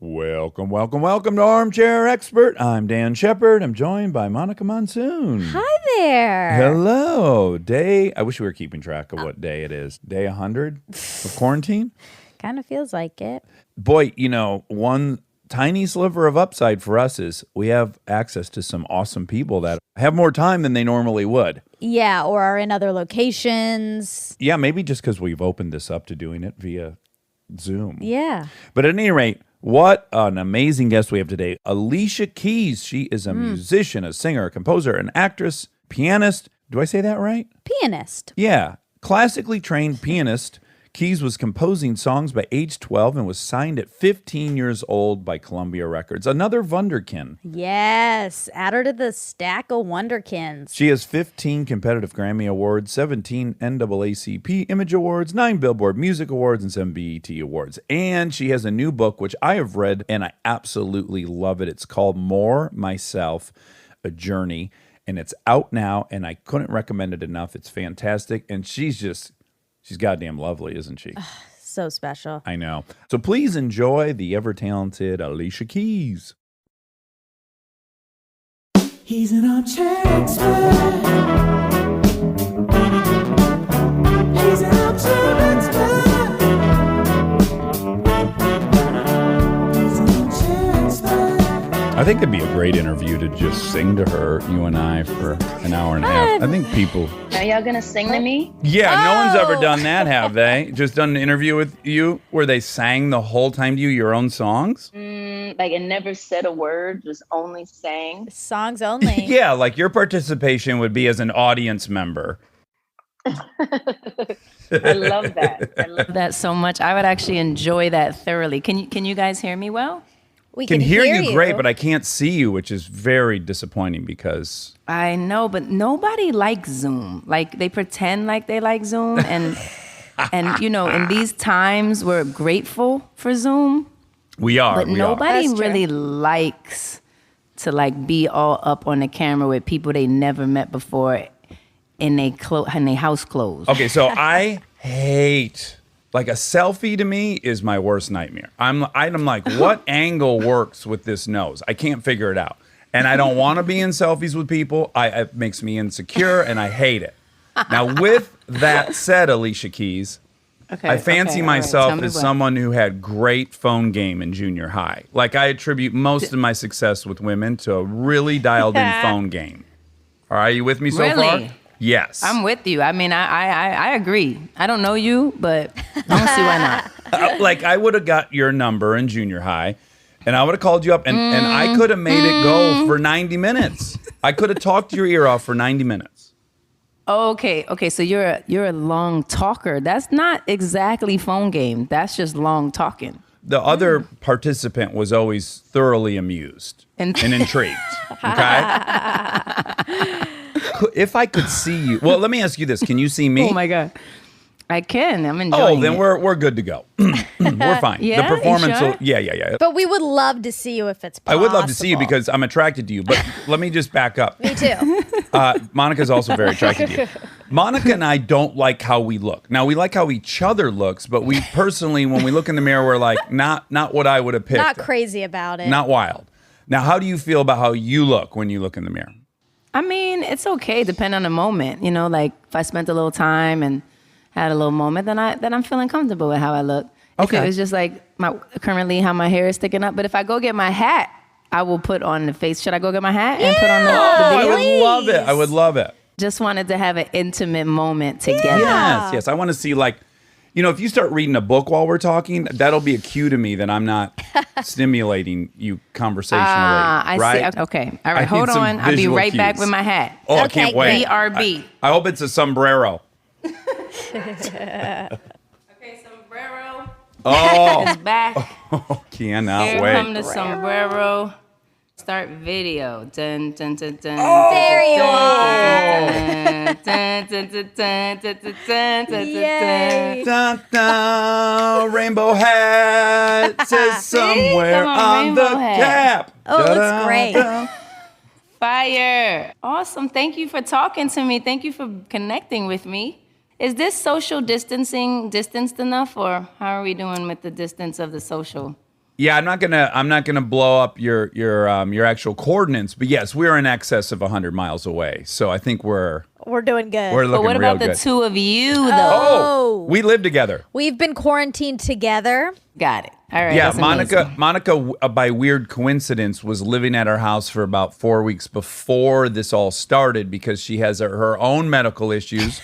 Welcome to Armchair Expert. I'm Dan Shepard. I'm joined by Monica Monsoon. Hi there. Hello. I wish we were keeping track of what day it is. Day 100 of quarantine? Kind of feels like it. Boy, one tiny sliver of upside for us is we have access to some awesome people that have more time than they normally would. Yeah, or are in other locations. Yeah, maybe just because we've opened this up to doing it via Zoom. Yeah. But at any rate, what an amazing guest we have today. Alicia Keys. She is a musician, a singer, a composer, an actress, pianist. Do I say that right? Pianist. Yeah. Classically trained pianist. Keys was composing songs by age 12 and was signed at 15 years old by Columbia Records. Another Wunderkind. Yes. Add her to the stack of Wonderkins. She has 15 competitive Grammy Awards, 17 NAACP Image Awards, 9 Billboard Music Awards, and 7 BET Awards. And she has a new book, which I have read, and I absolutely love it. It's called More Myself, A Journey, and it's out now, and I couldn't recommend it enough. It's fantastic, and she's goddamn lovely, isn't she? So special. I know. So please enjoy the ever-talented Alicia Keys. He's an armchair expert. He's an armchair expert. He's an armchair expert. I think it'd be a great interview to just sing to her, you and I, for an hour and a half. I think people... Are y'all gonna sing to me? Yeah, no one's ever done that, have they? Just done an interview with you where they sang the whole time to you your own songs? Like it never said a word, just only sang. Songs only. Yeah, like your participation would be as an audience member. I love that. I love that so much. I would actually enjoy that thoroughly. Can you guys hear me well? We can hear you great, but I can't see you, which is very disappointing because... I know, but nobody likes Zoom. Like, they pretend like they like Zoom. And in these times, we're grateful for Zoom. We are. But nobody really likes to, be all up on the camera with people they never met before in their house clothes. Okay, so I hate... Like, a selfie to me is my worst nightmare. I'm like, what angle works with this nose? I can't figure it out. And I don't want to be in selfies with people. It makes me insecure, and I hate it. Now, with that said, Alicia Keys, I fancy myself as someone who had great phone game in junior high. Like, I attribute most of my success with women to a really dialed-in phone game. Are you with me so far? Yes. I'm with you. I mean, I agree. I don't know you, but I don't see why not. I would have got your number in junior high, and I would have called you up, and I could have made it go for 90 minutes. I could have talked your ear off for 90 minutes. Okay. So you're a long talker. That's not exactly phone game. That's just long talking. The other participant was always thoroughly amused and intrigued. Okay? If I could see you, well, let me ask you this: can you see me? Oh my God, I can. I'm enjoying. Oh, then we're good to go. We're fine. Yeah? The performance, Sure? yeah. But we would love to see you if it's possible. I would love to see you because I'm attracted to you. But let me just back up. Me too. Monica's also very attracted to you. Monica and I don't like how we look. Now we like how each other looks, but we personally, when we look in the mirror, we're like, not what I would have picked. Not crazy about it. Not wild. Now, how do you feel about how you look when you look in the mirror? I mean, it's okay, depending on the moment. If I spent a little time and had a little moment, then I'm feeling comfortable with how I look. Okay. If it was just like currently how my hair is sticking up, but if I go get my hat, I will put on the face. Should I go get my hat and put on the I video? would love it. I would love it. Just wanted to have an intimate moment together. Yes. I want to see if you start reading a book while we're talking, that'll be a cue to me that I'm not stimulating you conversationally. I right? see. Okay. All right. Hold on. I'll be right back with my hat. Oh, I can't wait. BRB. I hope it's a sombrero. Okay, sombrero. Oh. It's back. Cannot Here wait. come the sombrero. Start video. Dun, dun, dun, dun, There you are. Dun, dun, dun, dun, dun, dun, dun, dun, Yay. Dun, dun, rainbow hat says somewhere Come on on, the rainbow hat. cap. Oh, it looks great. Fire. Awesome. Thank you for talking to me. Thank you for connecting with me. Is this social distancing distanced enough, or how are we doing with the distance of the social? Yeah, I'm not gonna blow up your actual coordinates, but yes, we're in excess of 100 miles away. So I think we're doing good. looking But what real about the good. two of you, though? Oh, we live together. We've been quarantined together. Got it. All right. Yeah, that's amazing. Monica, by weird coincidence, was living at our house for about 4 weeks before this all started because she has her own medical issues.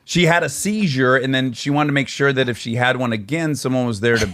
She had a seizure, and then she wanted to make sure that if she had one again, someone was there to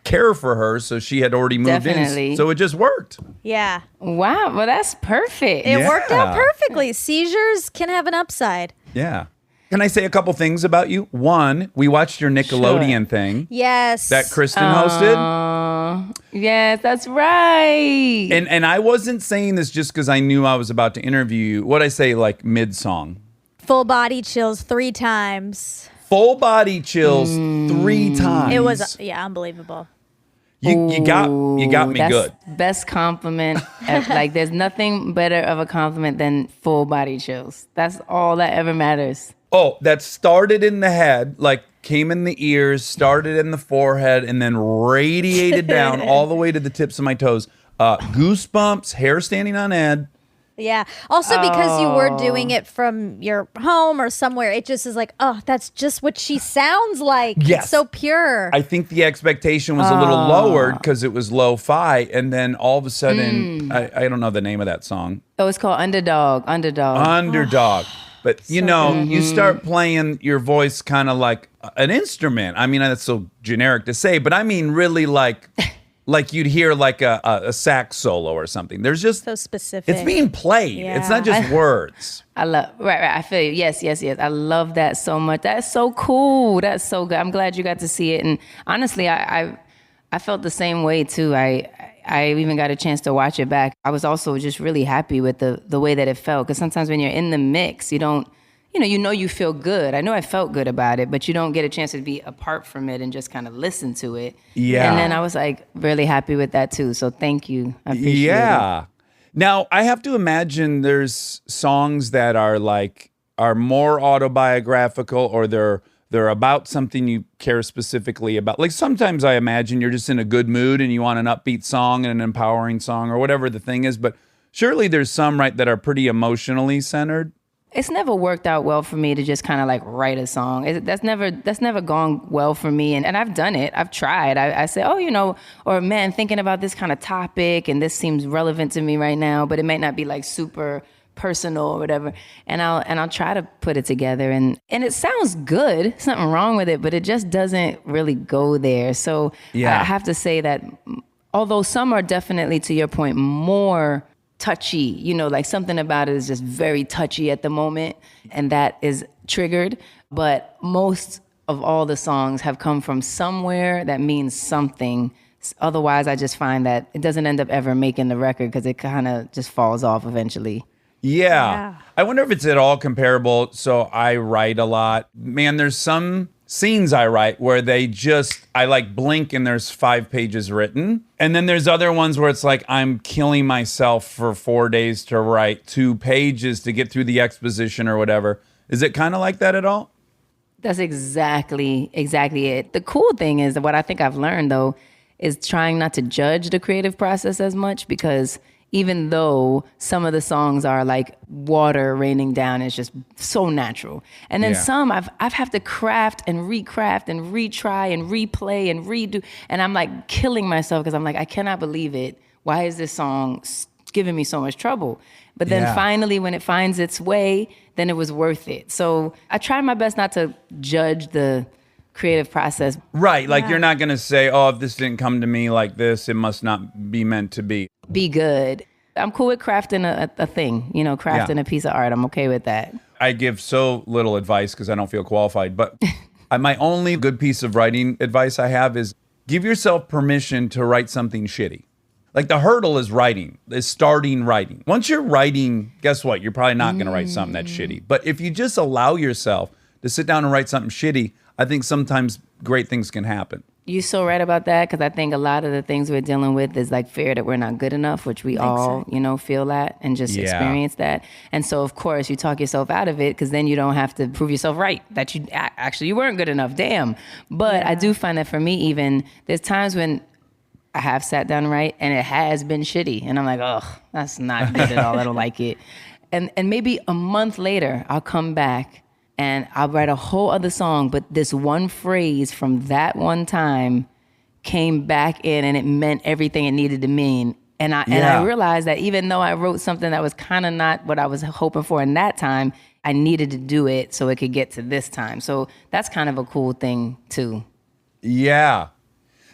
care for her. So she had already moved Definitely. in. So it just worked. Yeah. Wow. Well, that's perfect. It worked out Yeah. perfectly. Seizures can have an upside. Yeah. Can I say a couple things about you? One, we watched your Nickelodeon thing Yes. that Kristen hosted. Yes, that's right. And I wasn't saying this just because I knew I was about to interview you. What'd I say, like mid-song? Full body chills 3 times. Full body chills 3 times. It was, unbelievable. You got me that's good. Best compliment. Like, there's nothing better of a compliment than full body chills. That's all that ever matters. Oh, that started in the head, like came in the ears, started in the forehead, and then radiated down all the way to the tips of my toes. Goosebumps, hair standing on end. Yeah. Also, because you were doing it from your home or somewhere, it just is like, oh, that's just what she sounds like. Yes. It's so pure. I think the expectation was a little lowered because it was lo-fi, and then all of a sudden, I don't know the name of that song. Oh, it's called Underdog. Underdog. But you start playing your voice kind of like an instrument. I mean, that's so generic to say, but I mean really like you'd hear like a sax solo or something. There's just so specific. it's being played. Yeah. It's not just words. I love, right. I feel you. Yes. I love that so much. That's so cool. That's so good. I'm glad you got to see it. And honestly, I felt the same way too. I even got a chance to watch it back. I was also just really happy with the way that it felt. Because sometimes when you're in the mix, you don't, you feel good. I know I felt good about it, but you don't get a chance to be apart from it and just kind of listen to it. Yeah. And then I was like really happy with that too. So thank you. I appreciate it. Yeah. Now, I have to imagine there's songs that are more autobiographical, or they're about something you care specifically about. Like sometimes I imagine you're just in a good mood and you want an upbeat song and an empowering song or whatever the thing is, but surely there's some, right, that are pretty emotionally centered. It's never worked out well for me to just kind of like write a song. That's never gone well for me. And I've done it. I've tried. I say, or man, thinking about this kind of topic and this seems relevant to me right now, but it might not be like super personal or whatever. And I'll try to put it together and it sounds good. There's nothing wrong with it, but it just doesn't really go there. So Yeah. I have to say that although some are definitely, to your point, more touchy, like something about it is just very touchy at the moment, and that is triggered. But most of all the songs have come from somewhere that means something. Otherwise, I just find that it doesn't end up ever making the record because it kind of just falls off eventually. Yeah. I wonder if it's at all comparable. So I write a lot. Man, there's some scenes I write where I like blink and there's 5 pages written. And then there's other ones where it's like I'm killing myself for 4 days to write 2 pages to get through the exposition or whatever. Is it kind of like that at all? That's exactly it. The cool thing is that what I think I've learned, though, is trying not to judge the creative process as much, because even though some of the songs are like water raining down, it's just so natural. And then some I've have to craft and recraft and retry and replay and redo. And I'm like killing myself because I'm like, I cannot believe it. Why is this song giving me so much trouble? But then finally, when it finds its way, then it was worth it. So I try my best not to judge the creative process. Right. Like you're not going to say, oh, if this didn't come to me like this, it must not be meant to be. Be good. I'm cool with crafting a thing, crafting a piece of art. I'm okay with that. I give so little advice because I don't feel qualified, but my only good piece of writing advice I have is give yourself permission to write something shitty. Like the hurdle is starting writing. Once you're writing, guess what? You're probably not going to write something that's shitty. But if you just allow yourself to sit down and write something shitty, I think sometimes great things can happen. You're so right about that, because I think a lot of the things we're dealing with is like fear that we're not good enough, which we all, feel that and just experience that. And so, of course, you talk yourself out of it because then you don't have to prove yourself right, that you weren't good enough. Damn. But I do find that for me, even, there's times when I have sat down and write, and it has been shitty. And I'm like, oh, that's not good at all. I don't like it. And maybe a month later, I'll come back and I'll write a whole other song, but this one phrase from that one time came back in, and it meant everything it needed to mean. And I realized that even though I wrote something that was kind of not what I was hoping for in that time, I needed to do it so it could get to this time. So that's kind of a cool thing too. Yeah.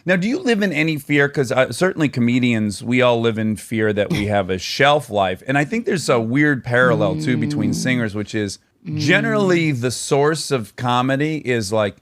Now, do you live in any fear? Because certainly comedians, we all live in fear that we have a shelf life. And I think there's a weird parallel, too, between singers, which is generally the source of comedy is like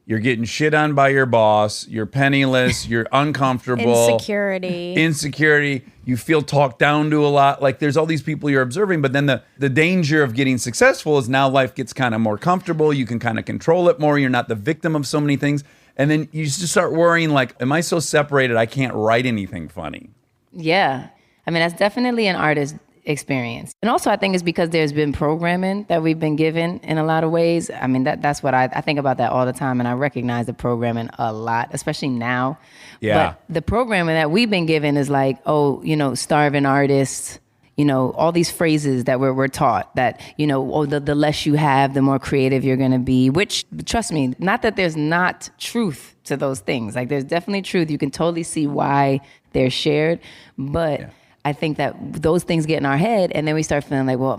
you're getting shit on by your boss, you're penniless, you're uncomfortable. Insecurity. You feel talked down to a lot. Like there's all these people you're observing. But then the danger of getting successful is now life gets kind of more comfortable. You can kind of control it more. You're not the victim of so many things. And then you just start worrying, like, am I so separated I can't write anything funny? Yeah. I mean, that's definitely an artist experience. And also I think it's because there's been programming that we've been given in a lot of ways. I mean, that's what I think about that all the time. And I recognize the programming a lot, especially now. Yeah. But the programming that we've been given is like, oh, starving artists, all these phrases that we're taught that, the less you have, the more creative you're going to be, which, trust me, not that there's not truth to those things. Like there's definitely truth. You can totally see why they're shared. But I think that those things get in our head and then we start feeling like, well,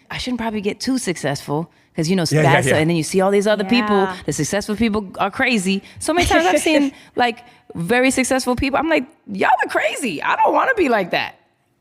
I shouldn't probably get too successful because, and then you see all these other people, the successful people are crazy. So many times I've seen like very successful people. I'm like, y'all are crazy. I don't want to be like that.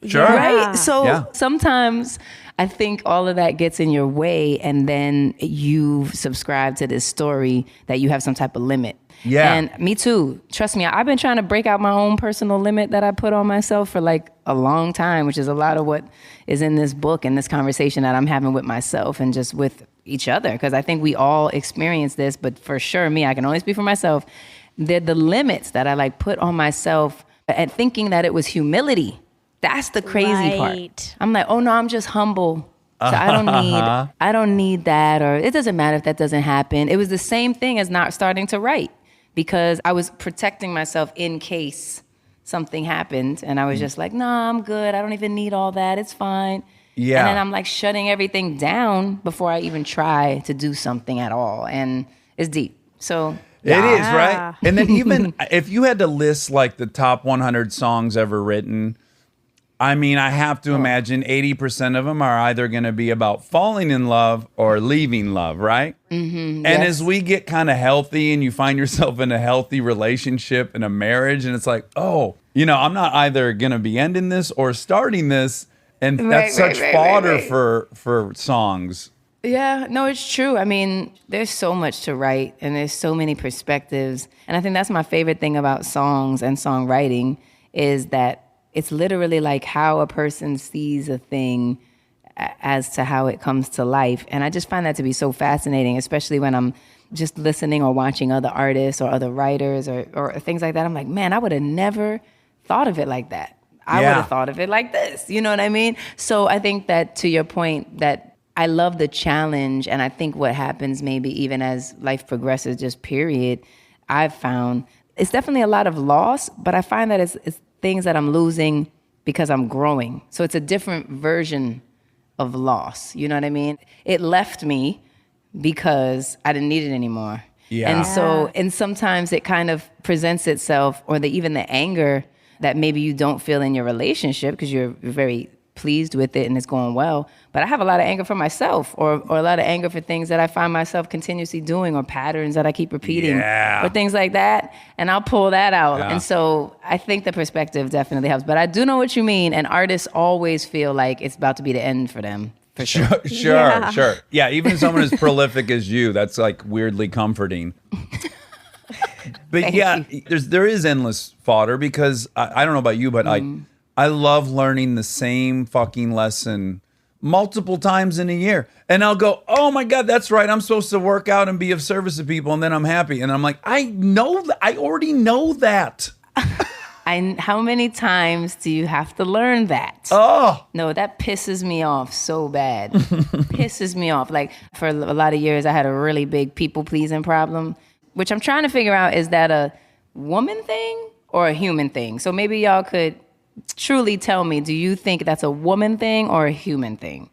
Sure. Right? So sometimes I think all of that gets in your way and then you subscribe to this story that you have some type of limit. Yeah. And me too. Trust me, I've been trying to break out my own personal limit that I put on myself for like a long time, which is a lot of what is in this book and this conversation that I'm having with myself and just with each other. Because I think we all experience this, but for sure, me, I can only speak for myself. The limits that I like put on myself and thinking that it was humility. That's the crazy part. I'm like, oh no, I'm just humble. So I don't need that, or it doesn't matter if that doesn't happen. It was the same thing as not starting to write because I was protecting myself in case something happened. And I was just like, nah, I'm good. I don't even need all that. It's fine. Yeah. And then I'm like shutting everything down before I even try to do something at all. And it's deep. So it is, right? And then even if you had to list like the top 100 songs ever written, I mean, I have to imagine 80% of them are either going to be about falling in love or leaving love, right? Mm-hmm, and as we get kind of healthy and you find yourself in a healthy relationship and a marriage, and it's like, oh, I'm not either going to be ending this or starting this. And that's such fodder for songs. Yeah, no, it's true. I mean, there's so much to write and there's so many perspectives. And I think that's my favorite thing about songs and songwriting is that it's literally like how a person sees a thing as to how it comes to life. And I just find that to be so fascinating, especially when I'm just listening or watching other artists or other writers or things like that. I'm like, man, I would have never thought of it like that. I would have thought of it like this. You know what I mean? So I think that to your point that I love the challenge. And I think what happens maybe even as life progresses, just period, I've found it's definitely a lot of loss, but I find that it's things that I'm losing because I'm growing. So it's a different version of loss. You know what I mean? It left me because I didn't need it anymore. Yeah. And sometimes it kind of presents itself, or even the anger that maybe you don't feel in your relationship because you're very pleased with it and it's going well. But I have a lot of anger for myself or a lot of anger for things that I find myself continuously doing or patterns that I keep repeating or things like that. And I'll pull that out. Yeah. And so I think the perspective definitely helps. But I do know what you mean. And artists always feel like it's about to be the end for them. For sure. Sure. Yeah, even someone as prolific as you, that's like weirdly comforting. But there is endless fodder because I don't know about you, but I love learning the same fucking lesson multiple times in a year. And I'll go, oh my God, that's right. I'm supposed to work out and be of service to people. And then I'm happy. And I'm like, I know that. I already know that. How many times do you have to learn that? Oh. No, that pisses me off so bad. Pisses me off. Like for a lot of years, I had a really big people pleasing problem, which I'm trying to figure out, is that a woman thing or a human thing? So maybe y'all could truly tell me, do you think that's a woman thing or a human thing?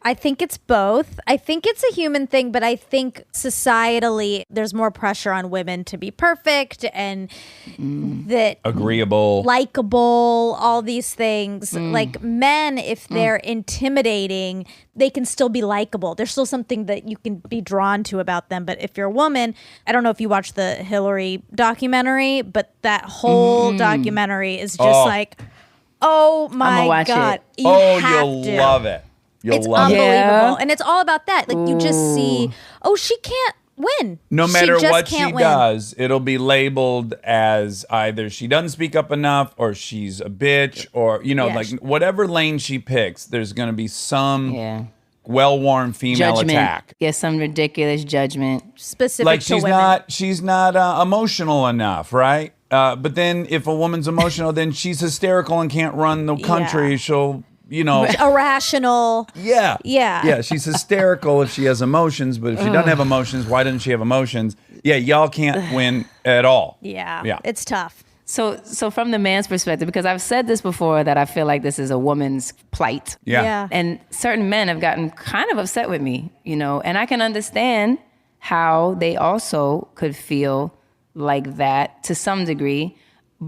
I think it's both. I think it's a human thing, but I think societally there's more pressure on women to be perfect and that Agreeable. likable, all these things. Like men, if they're intimidating, they can still be likable. There's still something that you can be drawn to about them. But if you're a woman, I don't know if you watched the Hillary documentary, but that whole documentary is just like, oh my watch God. it. You'll love it. It's You'll love it. unbelievable. Yeah. And it's all about that. Like you just see, she can't win. No She matter just what she can't win. does, it'll be labeled as either she doesn't speak up enough or she's a bitch or, like whatever lane she picks, there's going to be some well-worn female Judgment. attack. Yeah, some ridiculous judgment. Specific Like to women. she's not emotional enough, right? But then if a woman's emotional, then she's hysterical and can't run the country. Yeah. She'll, Irrational. Yeah. Yeah. Yeah, she's hysterical if she has emotions, but if she doesn't have emotions, why doesn't she have emotions? Yeah, y'all can't win at all. Yeah. Yeah. It's tough. So from the man's perspective, because I've said this before that I feel like this is a woman's plight. Yeah. And certain men have gotten kind of upset with me, and I can understand how they also could feel like that to some degree.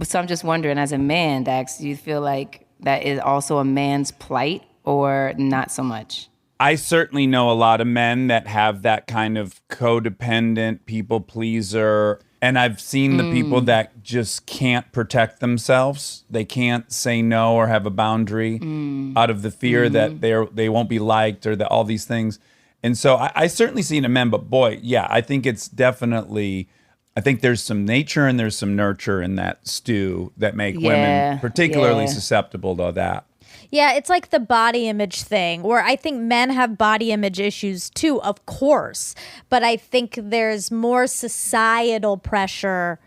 So I'm just wondering, as a man, Dax, do you feel like that is also a man's plight or not so much? I certainly know a lot of men that have that kind of codependent people pleaser. And I've seen the people that just can't protect themselves. They can't say no or have a boundary out of the fear that they won't be liked or that all these things. And so I certainly see it in men, but boy, yeah, I think it's definitely, I think there's some nature and there's some nurture in that stew that make women particularly susceptible to that. Yeah, it's like the body image thing where I think men have body image issues too, of course. But I think there's more societal pressure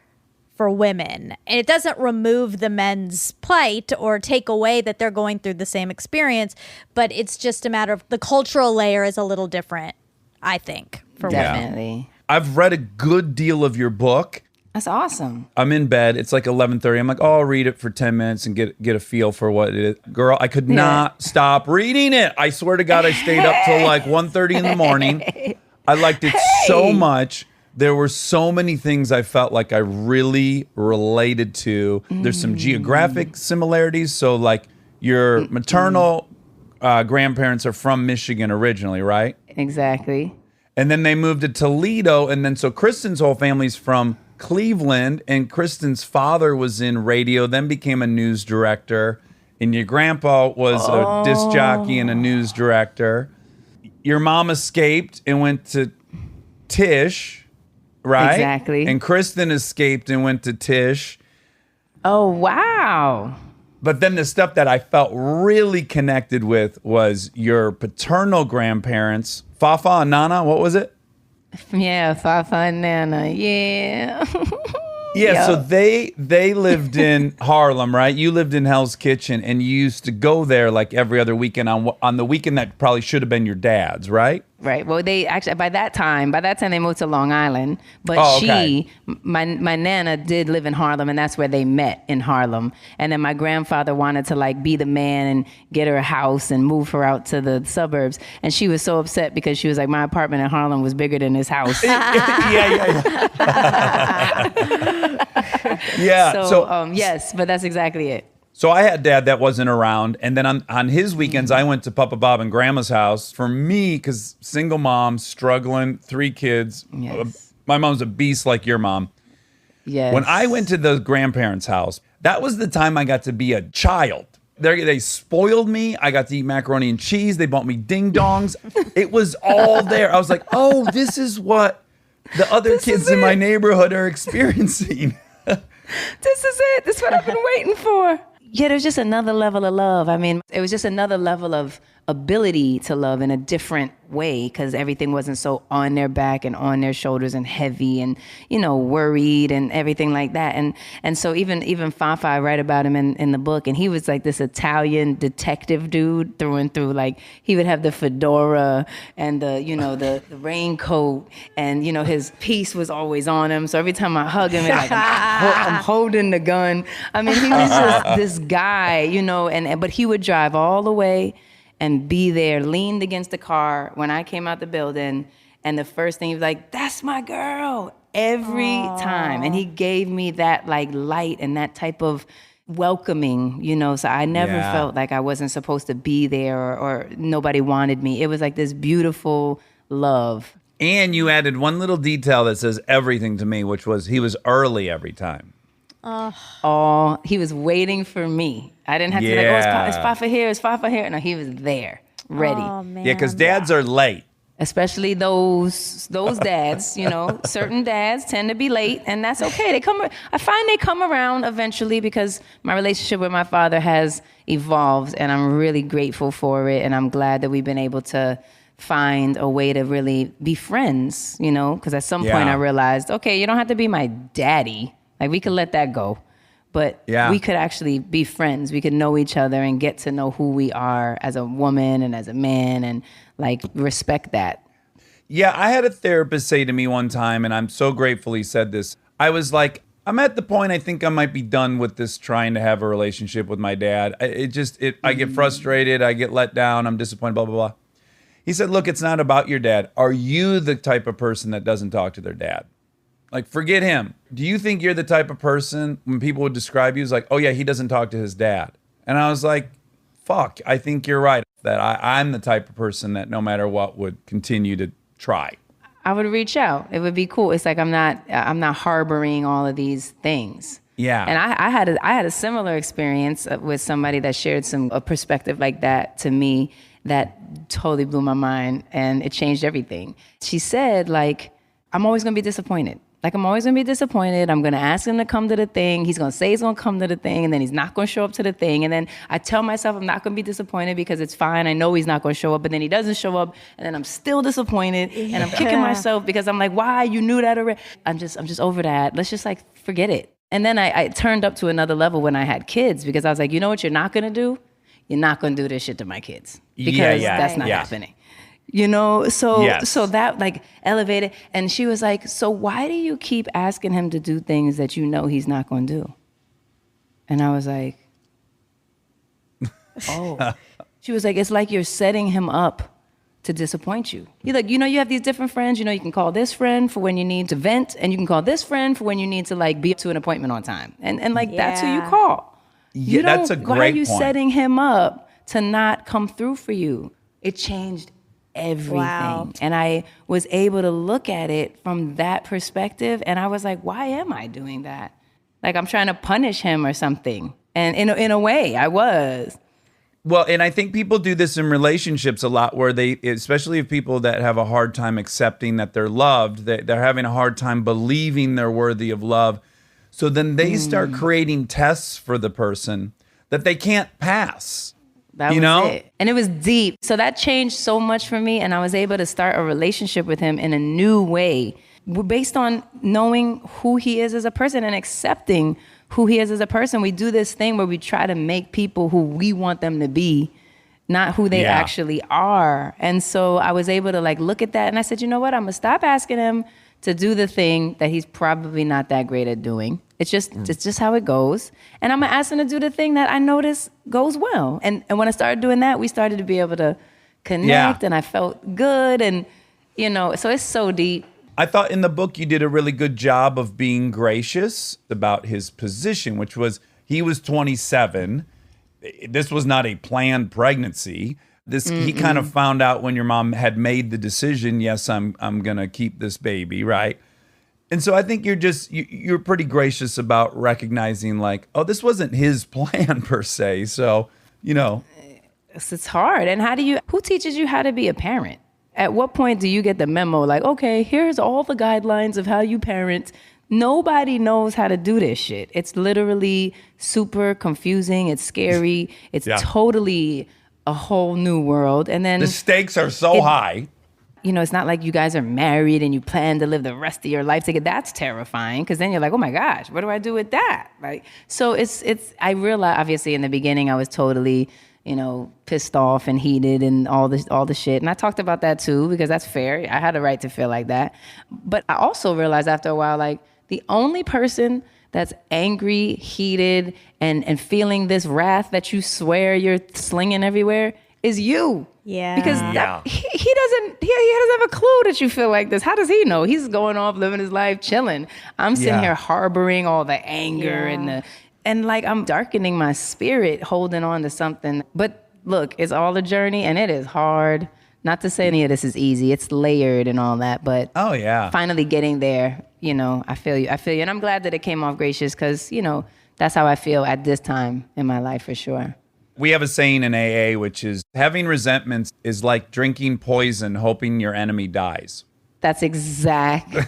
for women. And it doesn't remove the men's plight or take away that they're going through the same experience. But it's just a matter of the cultural layer is a little different, I think, for women. Definitely. I've read a good deal of your book. That's awesome. I'm in bed. It's like 11:30. I'm like, I'll read it for 10 minutes and get a feel for what it is. Girl, I could not stop reading it. I swear to God, I stayed up till like 1:30 in the morning. I liked it so much. There were so many things I felt like I really related to. There's some geographic similarities. So like your maternal grandparents are from Michigan originally, right? Exactly. And then they moved to Toledo. And then so Kristen's whole family's from Cleveland, and Kristen's father was in radio, then became a news director, and your grandpa was a disc jockey and a news director. Your mom escaped and went to Tisch, right? Exactly. And Kristen escaped and went to Tisch. Oh, wow. But then the stuff that I felt really connected with was your paternal grandparents, Fafa and Nana, what was it? Yeah, Fafa and Nana. Yeah. Yeah, so they lived in Harlem, right? You lived in Hell's Kitchen, and you used to go there like every other weekend on the weekend that probably should have been your dad's, right? Right. Well, they actually by that time they moved to Long Island, but my nana did live in Harlem, and that's where they met, in Harlem. And then my grandfather wanted to like be the man and get her a house and move her out to the suburbs, and she was so upset because she was like, my apartment in Harlem was bigger than his house. Yeah. So yes, but that's exactly it. So I had dad that wasn't around, and then on his weekends, I went to Papa Bob and Grandma's house. For me, because single mom, struggling, 3 kids. Yes. My mom's a beast like your mom. Yes. When I went to the grandparents' house, that was the time I got to be a child. They spoiled me. I got to eat macaroni and cheese. They bought me ding-dongs. It was all there. I was like, oh, this is what the other kids in my neighborhood are experiencing. This is it. This is what I've been waiting for. Yeah, there's just another level of love. I mean, it was just another level of ability to love in a different way because everything wasn't so on their back and on their shoulders and heavy and, you know, worried and everything like that. And so even Fafa, I write about him in the book, and he was like this Italian detective dude through and through. Like he would have the fedora and the raincoat, and, you know, his piece was always on him. So every time I hug him, it's like I'm holding the gun. I mean, he was just this guy, you know, but he would drive all the way and be there, leaned against the car when I came out the building. And the first thing he was like, "That's my girl," every time. And he gave me that like light and that type of welcoming, you know, so I never felt like I wasn't supposed to be there or nobody wanted me. It was like this beautiful love. And you added one little detail that says everything to me, which was he was early every time. Oh, he was waiting for me. I didn't have to be like, oh, it's Fafa here, it's Fafa here. No, he was there, ready. Oh, man. Yeah, because dads are late. Especially those dads, you know, certain dads tend to be late, and that's okay. I find they come around eventually because my relationship with my father has evolved, and I'm really grateful for it, and I'm glad that we've been able to find a way to really be friends, you know, because at some point I realized, okay, you don't have to be my daddy. Like, we could let that go. But we could actually be friends. We could know each other and get to know who we are as a woman and as a man and, like, respect that. Yeah, I had a therapist say to me one time, and I'm so grateful he said this. I was like, I'm at the point I think I might be done with this trying to have a relationship with my dad. I get frustrated. I get let down. I'm disappointed, blah, blah, blah. He said, look, it's not about your dad. Are you the type of person that doesn't talk to their dad? Like, forget him. Do you think you're the type of person when people would describe you as like, oh yeah, he doesn't talk to his dad? And I was like, fuck, I think you're right. That I'm the type of person that no matter what would continue to try. I would reach out. It would be cool. It's like I'm not harboring all of these things. Yeah. And I had a similar experience with somebody that shared a perspective like that to me that totally blew my mind, and it changed everything. She said, like, I'm always going to be disappointed. Like, I'm always going to be disappointed. I'm going to ask him to come to the thing. He's going to say he's going to come to the thing, and then he's not going to show up to the thing. And then I tell myself I'm not going to be disappointed because it's fine. I know he's not going to show up, but then he doesn't show up, and then I'm still disappointed, and I'm kicking myself because I'm like, why? You knew that already. I'm just over that. Let's just, like, forget it. And then I turned up to another level when I had kids, because I was like, you know what you're not going to do? You're not going to do this shit to my kids, because that's not happening. You know, so that, like, elevated. And she was like, so why do you keep asking him to do things that you know he's not going to do? And I was like, oh. She was like, it's like you're setting him up to disappoint you. You're like, you know, you have these different friends. You know, you can call this friend for when you need to vent, and you can call this friend for when you need to, like, be to an appointment on time. And like, that's who you call. Yeah, that's a great point. Why are you setting him up to not come through for you? It changed everything. Wow. And I was able to look at it from that perspective, and I was like, why am I doing that? Like, I'm trying to punish him or something. And in a way, I was. Well, and I think people do this in relationships a lot, where they, especially if people that have a hard time accepting that they're loved, they're having a hard time believing they're worthy of love. So then they start creating tests for the person that they can't pass. That was it. And it was deep. So that changed so much for me. And I was able to start a relationship with him in a new way, based on knowing who he is as a person and accepting who he is as a person. We do this thing where we try to make people who we want them to be, not who they actually are. And so I was able to, like, look at that. And I said, you know what? I'm going to stop asking him to do the thing that he's probably not that great at doing. It's just how it goes. And I'm going to ask him to do the thing that I notice goes well. And when I started doing that, we started to be able to connect, and I felt good. And, you know, so it's so deep. I thought in the book you did a really good job of being gracious about his position, which was he was 27. This was not a planned pregnancy. He kind of found out when your mom had made the decision, yes, I'm going to keep this baby, right? And so I think you're pretty gracious about recognizing, like, oh, this wasn't his plan per se. So, you know. It's hard. And who teaches you how to be a parent? At what point do you get the memo, like, okay, here's all the guidelines of how you parent. Nobody knows how to do this shit. It's literally super confusing. It's scary. It's totally a whole new world. And then The stakes are so high. it's not like you guys are married and you plan to live the rest of your life together. That's terrifying, because then you're like, oh my gosh, what do I do with that? Like, so I realized, obviously in the beginning I was totally, pissed off and heated and all the shit. And I talked about that too, because that's fair. I had a right to feel like that. But I also realized after a while, like, the only person that's angry, heated, and feeling this wrath that you swear you're slinging everywhere is you. Yeah. Because he doesn't have a clue that you feel like this. How does he know? He's going off, living his life, chilling. I'm sitting here harboring all the anger and like I'm darkening my spirit, holding on to something. But look, it's all a journey and it is hard. Not to say any of this is easy. It's layered and all that, but finally getting there, I feel you. And I'm glad that it came off gracious, because, that's how I feel at this time in my life for sure. We have a saying in AA, which is having resentments is like drinking poison, hoping your enemy dies. That's exactly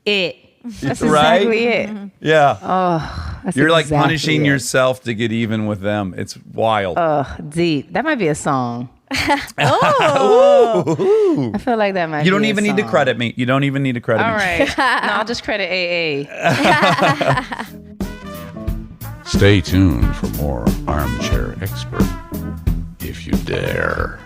it. That's Right? exactly it. Yeah. Oh, that's You're like exactly punishing it. yourself to get even with them. It's wild. Deep. That might be a song. Oh. I feel like that might be You don't a even need to song. credit me. You don't even need to credit All me. right. No, I'll just credit AA. Stay tuned for more Armchair Expert, if you dare.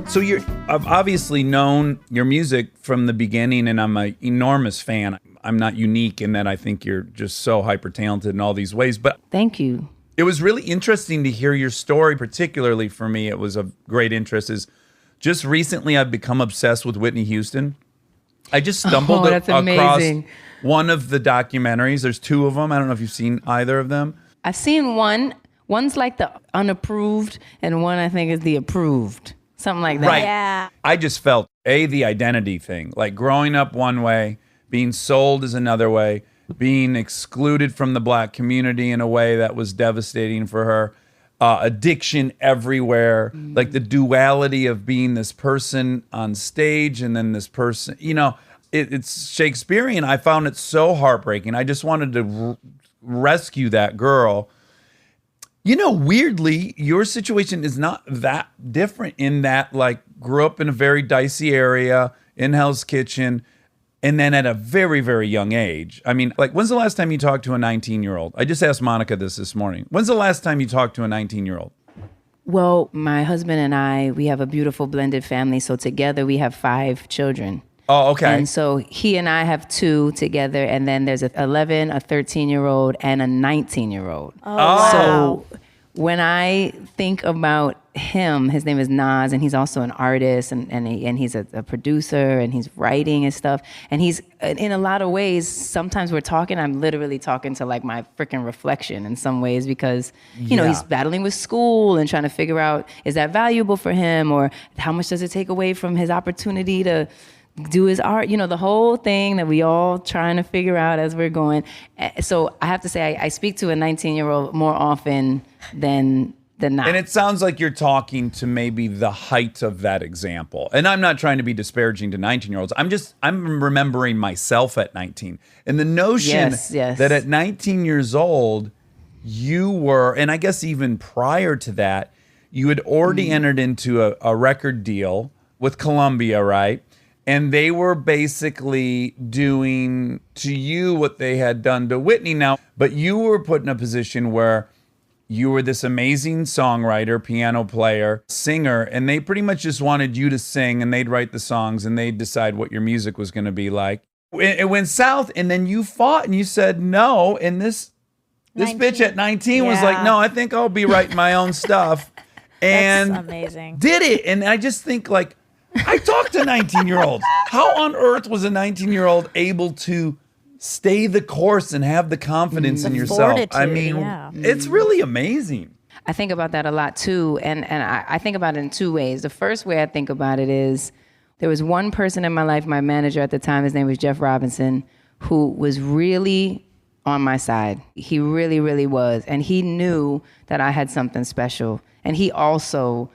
So I've obviously known your music from the beginning, and I'm an enormous fan. I'm not unique in that I think you're just so hyper talented in all these ways, but Thank you. it was really interesting to hear your story. Particularly for me, it was of great interest. Is just recently I've become obsessed with Whitney Houston. I just stumbled that's across amazing. one of the documentaries. There's two of them. I don't know if you've seen either of them. I've seen one. One's like the unapproved, and one I think is the approved. Something like that. Right. Yeah. I just felt the identity thing, like growing up one way, being sold as another way, being excluded from the black community in a way that was devastating for her, addiction everywhere, like the duality of being this person on stage and then this person, it's Shakespearean. I found it so heartbreaking. I just wanted to rescue that girl. Weirdly, your situation is not that different in that, like, grew up in a very dicey area in Hell's Kitchen, and then at a very, very young age. I mean, like, when's the last time you talked to a 19-year-old? I just asked Monica this morning. When's the last time you talked to a 19-year-old? Well, my husband and I, we have a beautiful blended family. So together we have 5 children. Oh, okay. And so he and I have 2 together, and then there's a 11, a 13-year-old, and a 19-year-old. Oh. So when I think about him, his name is Nas, and he's also an artist, and he's a producer, and he's writing and stuff. And he's, in a lot of ways, sometimes we're talking, I'm literally talking to like my freaking reflection in some ways, because, he's battling with school and trying to figure out, is that valuable for him, or how much does it take away from his opportunity to do his art, the whole thing that we all trying to figure out as we're going. So I have to say, I speak to a 19-year-old more often than not. And it sounds like you're talking to maybe the height of that example. And I'm not trying to be disparaging to 19-year-olds. I'm remembering myself at 19. And the notion Yes. that at 19 years old, you were, and I guess even prior to that, you had already entered into a record deal with Columbia, right? And they were basically doing to you what they had done to Whitney now. But you were put in a position where you were this amazing songwriter, piano player, singer, and they pretty much just wanted you to sing, and they'd write the songs, and they'd decide what your music was going to be like. It went south, and then you fought, and you said no, and this 19. bitch at 19 was like, no, I think I'll be writing my own stuff. And That's amazing. did it. And I just think, like, I talked to 19-year-olds. How on earth was a 19-year-old able to stay the course and have the confidence in yourself? fortitude, I mean, yeah. it's really amazing. I think about that a lot too, and I think about it in 2 ways. The first way I think about it is, there was one person in my life, my manager at the time, his name was Jeff Robinson, who was really on my side. He really, really was. And he knew that I had something special. And he also,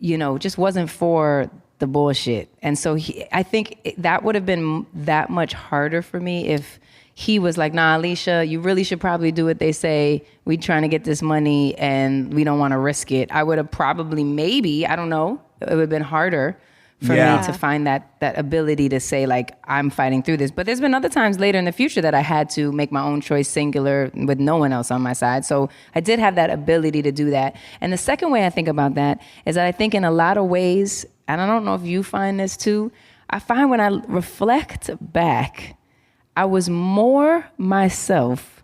just wasn't for the bullshit. And so I think that would have been that much harder for me if he was like, nah, Alicia, you really should probably do what they say. We trying to get this money and we don't want to risk it. I would have probably, maybe, I don't know, it would have been harder for Yeah. me to find that ability to say, like, I'm fighting through this. But there's been other times later in the future that I had to make my own choice singular with no one else on my side. So I did have that ability to do that. And the second way I think about that is that I think in a lot of ways, and I don't know if you find this too, I find when I reflect back, I was more myself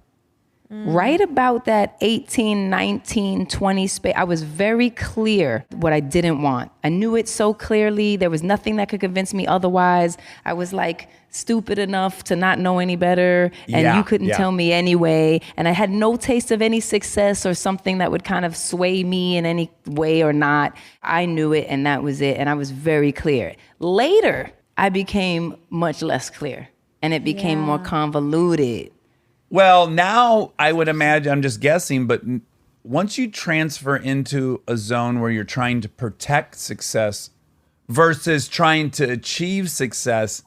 right about that 18, 19, 20 space. I was very clear what I didn't want. I knew it so clearly. There was nothing that could convince me otherwise. I was like stupid enough to not know any better, and you couldn't tell me anyway. And I had no taste of any success or something that would kind of sway me in any way or not. I knew it, and that was it. And I was very clear. Later, I became much less clear, and it became more convoluted. Well, now I would imagine, I'm just guessing, but once you transfer into a zone where you're trying to protect success versus trying to achieve success,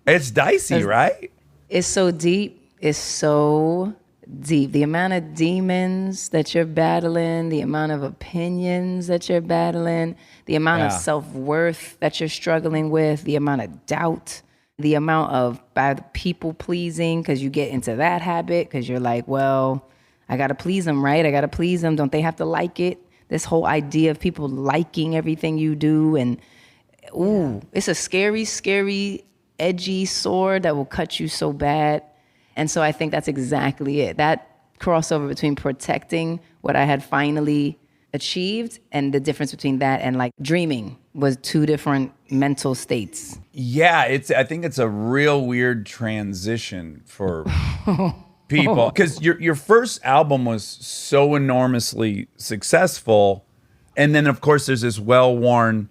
it's dicey, right? It's so deep. It's so deep. The amount of demons that you're battling, the amount of opinions that you're battling, the amount of self-worth that you're struggling with, the amount of doubt, the amount of bad people pleasing, because you get into that habit because you're like, well, I got to please them, right? I got to please them. Don't they have to like it? This whole idea of people liking everything you do. And it's a scary, scary, edgy sword that will cut you so bad. And so I think that's exactly it. That crossover between protecting what I had finally achieved and the difference between that and like dreaming was two different mental states. Yeah, I think it's a real weird transition for people because your first album was so enormously successful, and then of course there's this well-worn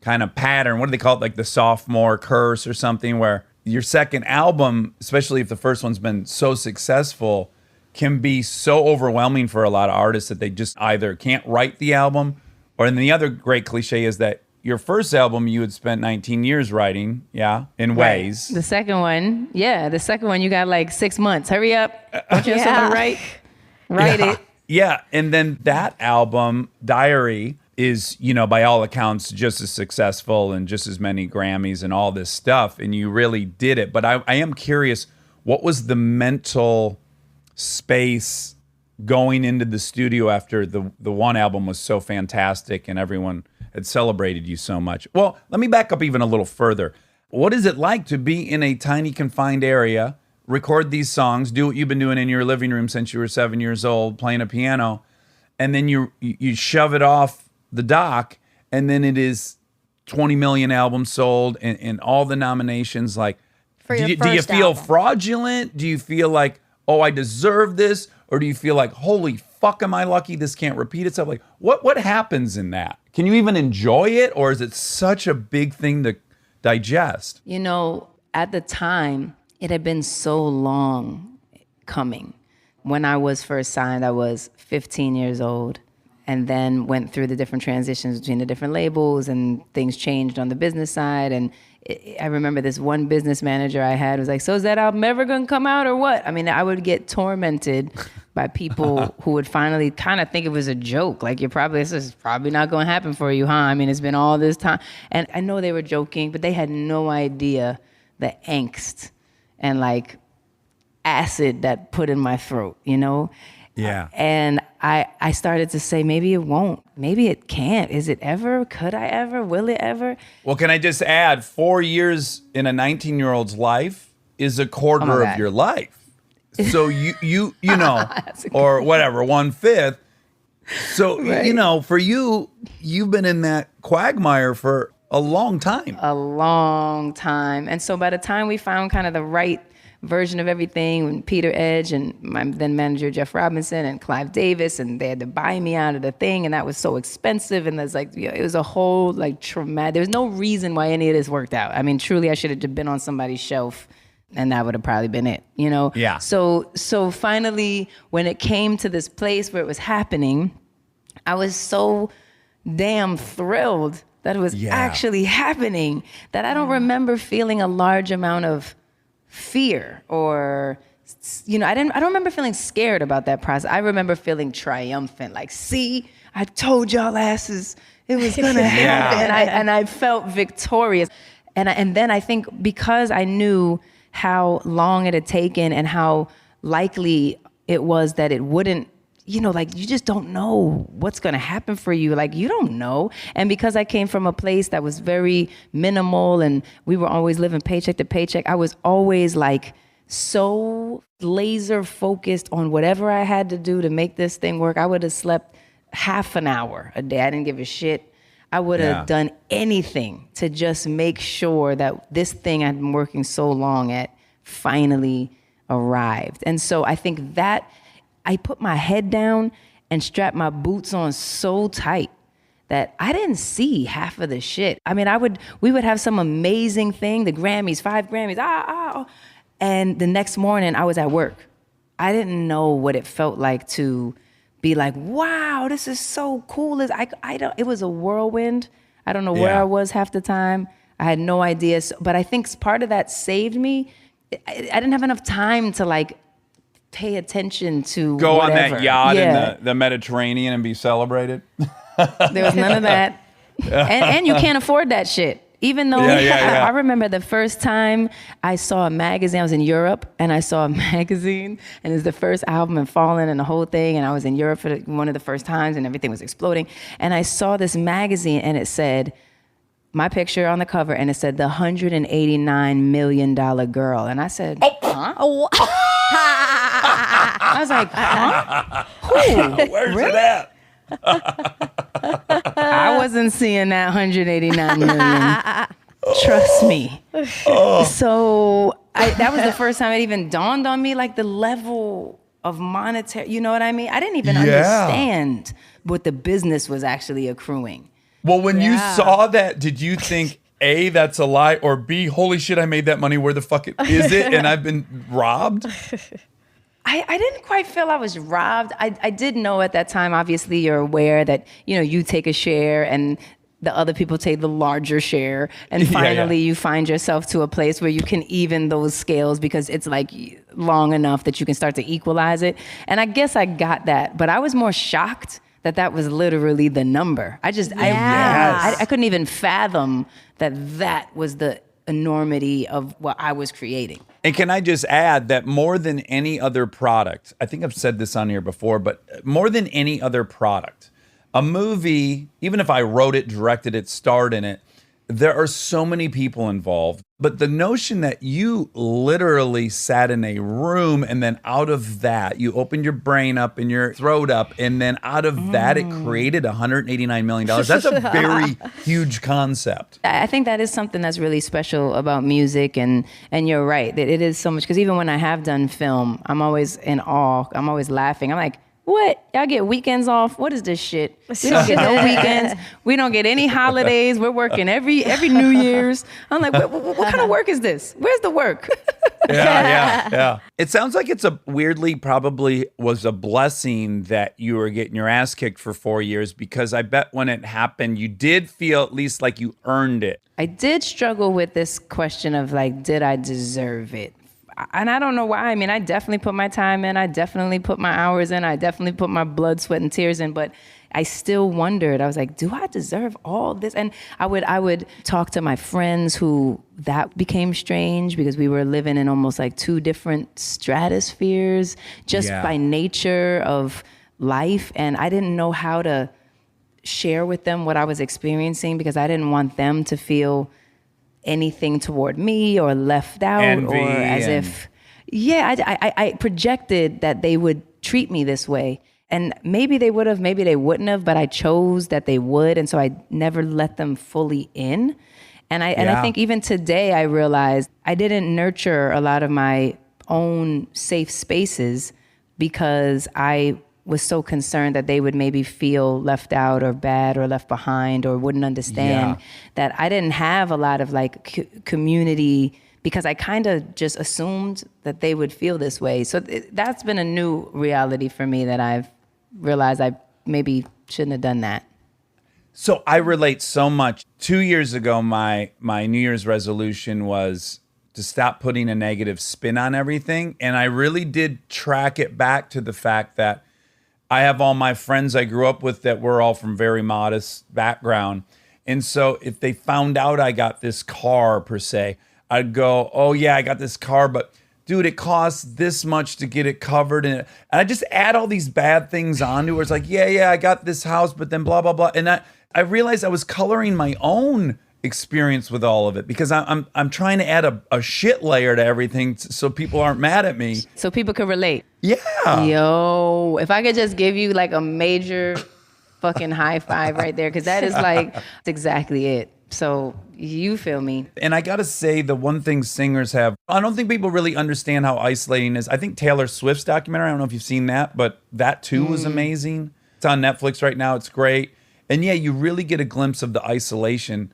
kind of pattern. What do they call it? Like the sophomore curse or something, where your second album, especially if the first one's been so successful, can be so overwhelming for a lot of artists that they just either can't write the album, or and the other great cliche is that your first album you had spent 19 years writing, in ways. The second one, you got like 6 months. Hurry up. Don't you have something to write? Write it. Yeah, and then that album, Diary, is, by all accounts, just as successful and just as many Grammys and all this stuff, and you really did it. But I am curious, what was the mental space going into the studio after the one album was so fantastic and everyone had celebrated you so much? Well, let me back up even a little further. What is it like to be in a tiny confined area, record these songs, do what you've been doing in your living room since you were 7 years old, playing a piano, and then you shove it off the dock, and then it is 20 million albums sold and all the nominations? Like, For do your you first feel album. fraudulent? Do you feel like, oh, I deserve this? Or do you feel like, holy fuck, am I lucky this can't repeat itself? Like, what happens in that? Can you even enjoy it? Or is it such a big thing to digest? At the time, it had been so long coming. When I was first signed, I was 15 years old, and then went through the different transitions between the different labels, and things changed on the business side. And I remember this one business manager I had was like, so is that album ever gonna come out or what? I mean, I would get tormented by people who would finally kind of think it was a joke. Like, this is probably not gonna happen for you, huh? I mean, it's been all this time. And I know they were joking, but they had no idea the angst and like acid that put in my throat, Yeah. And I started to say, maybe it won't. Maybe it can't. Is it ever? Could I ever? Will it ever? Well, can I just add, 4 years in a 19-year-old's life is a quarter of your life. So you know, or whatever, 1/5. So, Right. for you've been in that quagmire for a long time. A long time. And so by the time we found kind of the right version of everything, when Peter Edge and my then manager Jeff Robinson and Clive Davis, and they had to buy me out of the thing, and that was so expensive, and there's like, it was a whole like traumatic. There was no reason why any of this worked out. I mean, truly, I should have just been on somebody's shelf, and that would have probably been it, Yeah. So finally, when it came to this place where it was happening, I was so damn thrilled that it was actually happening that I don't remember feeling a large amount of fear or, you know, I don't remember feeling scared about that process. I remember feeling triumphant, like, see, I told y'all asses it was gonna happen. And I felt victorious. And then I think because I knew how long it had taken and how likely it was that it wouldn't, you know, like, you just don't know what's going to happen for you. Like, you don't know. And because I came from a place that was very minimal and we were always living paycheck to paycheck, I was always like so laser focused on whatever I had to do to make this thing work. I would have slept half an hour a day. I didn't give a shit. I would have done anything to just make sure that this thing I'd been working so long at finally arrived. And so I think that I put my head down and strapped my boots on so tight that I didn't see half of the shit. I mean, we would have some amazing thing, the Grammys, 5 Grammys, and the next morning I was at work. I didn't know what it felt like to be like, wow, this is so cool. It was a whirlwind. I don't know where I was half the time. I had no idea. But I think part of that saved me. I didn't have enough time to like pay attention to Go whatever. on that yacht in the Mediterranean and be celebrated. There was none of that. And you can't afford that shit. Even though I remember the first time I saw a magazine, I was in Europe and I saw a magazine and it was the first album and Fallen and the whole thing. And I was in Europe for one of the first times and everything was exploding. And I saw this magazine and it said, my picture on the cover, and it said the $189 million girl. And I said, huh? Oh. I was like, huh? Who? Where's it at? I wasn't seeing that 189 million. Trust me. So that was the first time it even dawned on me, like the level of monetary, you know what I mean? I didn't even understand what the business was actually accruing. Well, when you saw that, did you think, A, that's a lie, or B, holy shit, I made that money, where the fuck is it? And I've been robbed? I didn't quite feel I was robbed. I did know at that time, obviously, you're aware that, you know, you take a share and the other people take the larger share. And finally, you find yourself to a place where you can even those scales because it's like long enough that you can start to equalize it. And I guess I got that. But I was more shocked that was literally the number. I couldn't even fathom that was the enormity of what I was creating. And can I just add that more than any other product, I think I've said this on here before, but more than any other product, a movie, even if I wrote it, directed it, starred in it, there are so many people involved. But the notion that you literally sat in a room and then out of that, you opened your brain up and your throat up, and then out of that, it created $189 million. That's a very huge concept. I think that is something that's really special about music, and you're right, that it is so much, because even when I have done film, I'm always in awe. I'm always laughing. I'm like, what? Y'all get weekends off? What is this shit? We don't get no weekends. We don't get any holidays. We're working every New Year's. I'm like, what kind of work is this? Where's the work? Yeah. It sounds like it's weirdly probably was a blessing that you were getting your ass kicked for 4 years, because I bet when it happened, you did feel at least like you earned it. I did struggle with this question of like, did I deserve it? And I don't know why. I mean, I definitely put my time in. I definitely put my hours in. I definitely put my blood, sweat, and tears in. But I still wondered. I was like, do I deserve all this? And I would talk to my friends who that became strange, because we were living in almost like 2 different stratospheres just by nature of life. And I didn't know how to share with them what I was experiencing, because I didn't want them to feel anything toward me or left out. Envy, or as if I projected that they would treat me this way, and maybe they would have, maybe they wouldn't have, but I chose that they would, and so I never let them fully in. And I think even today I realized I didn't nurture a lot of my own safe spaces because I was so concerned that they would maybe feel left out or bad or left behind or wouldn't understand that I didn't have a lot of like community, because I kind of just assumed that they would feel this way. So that's been a new reality for me, that I've realized I maybe shouldn't have done that. So I relate so much. 2 years ago, my New Year's resolution was to stop putting a negative spin on everything. And I really did track it back to the fact that I have all my friends I grew up with that were all from very modest background. And so if they found out I got this car per se, I'd go, oh yeah, I got this car, but dude, it costs this much to get it covered. And I just add all these bad things onto it. It's like, yeah, I got this house, but then blah, blah, blah. And I realized I was coloring my own experience with all of it because I'm trying to add a shit layer to everything so people aren't mad at me. So people could relate. Yeah. Yo, if I could just give you like a major fucking high five right there, because that is like, that's exactly it. So you feel me. And I gotta say, the one thing singers have, I don't think people really understand how isolating it is. I think Taylor Swift's documentary, I don't know if you've seen that, but that too was amazing. It's on Netflix right now. It's great. And yeah, you really get a glimpse of the isolation.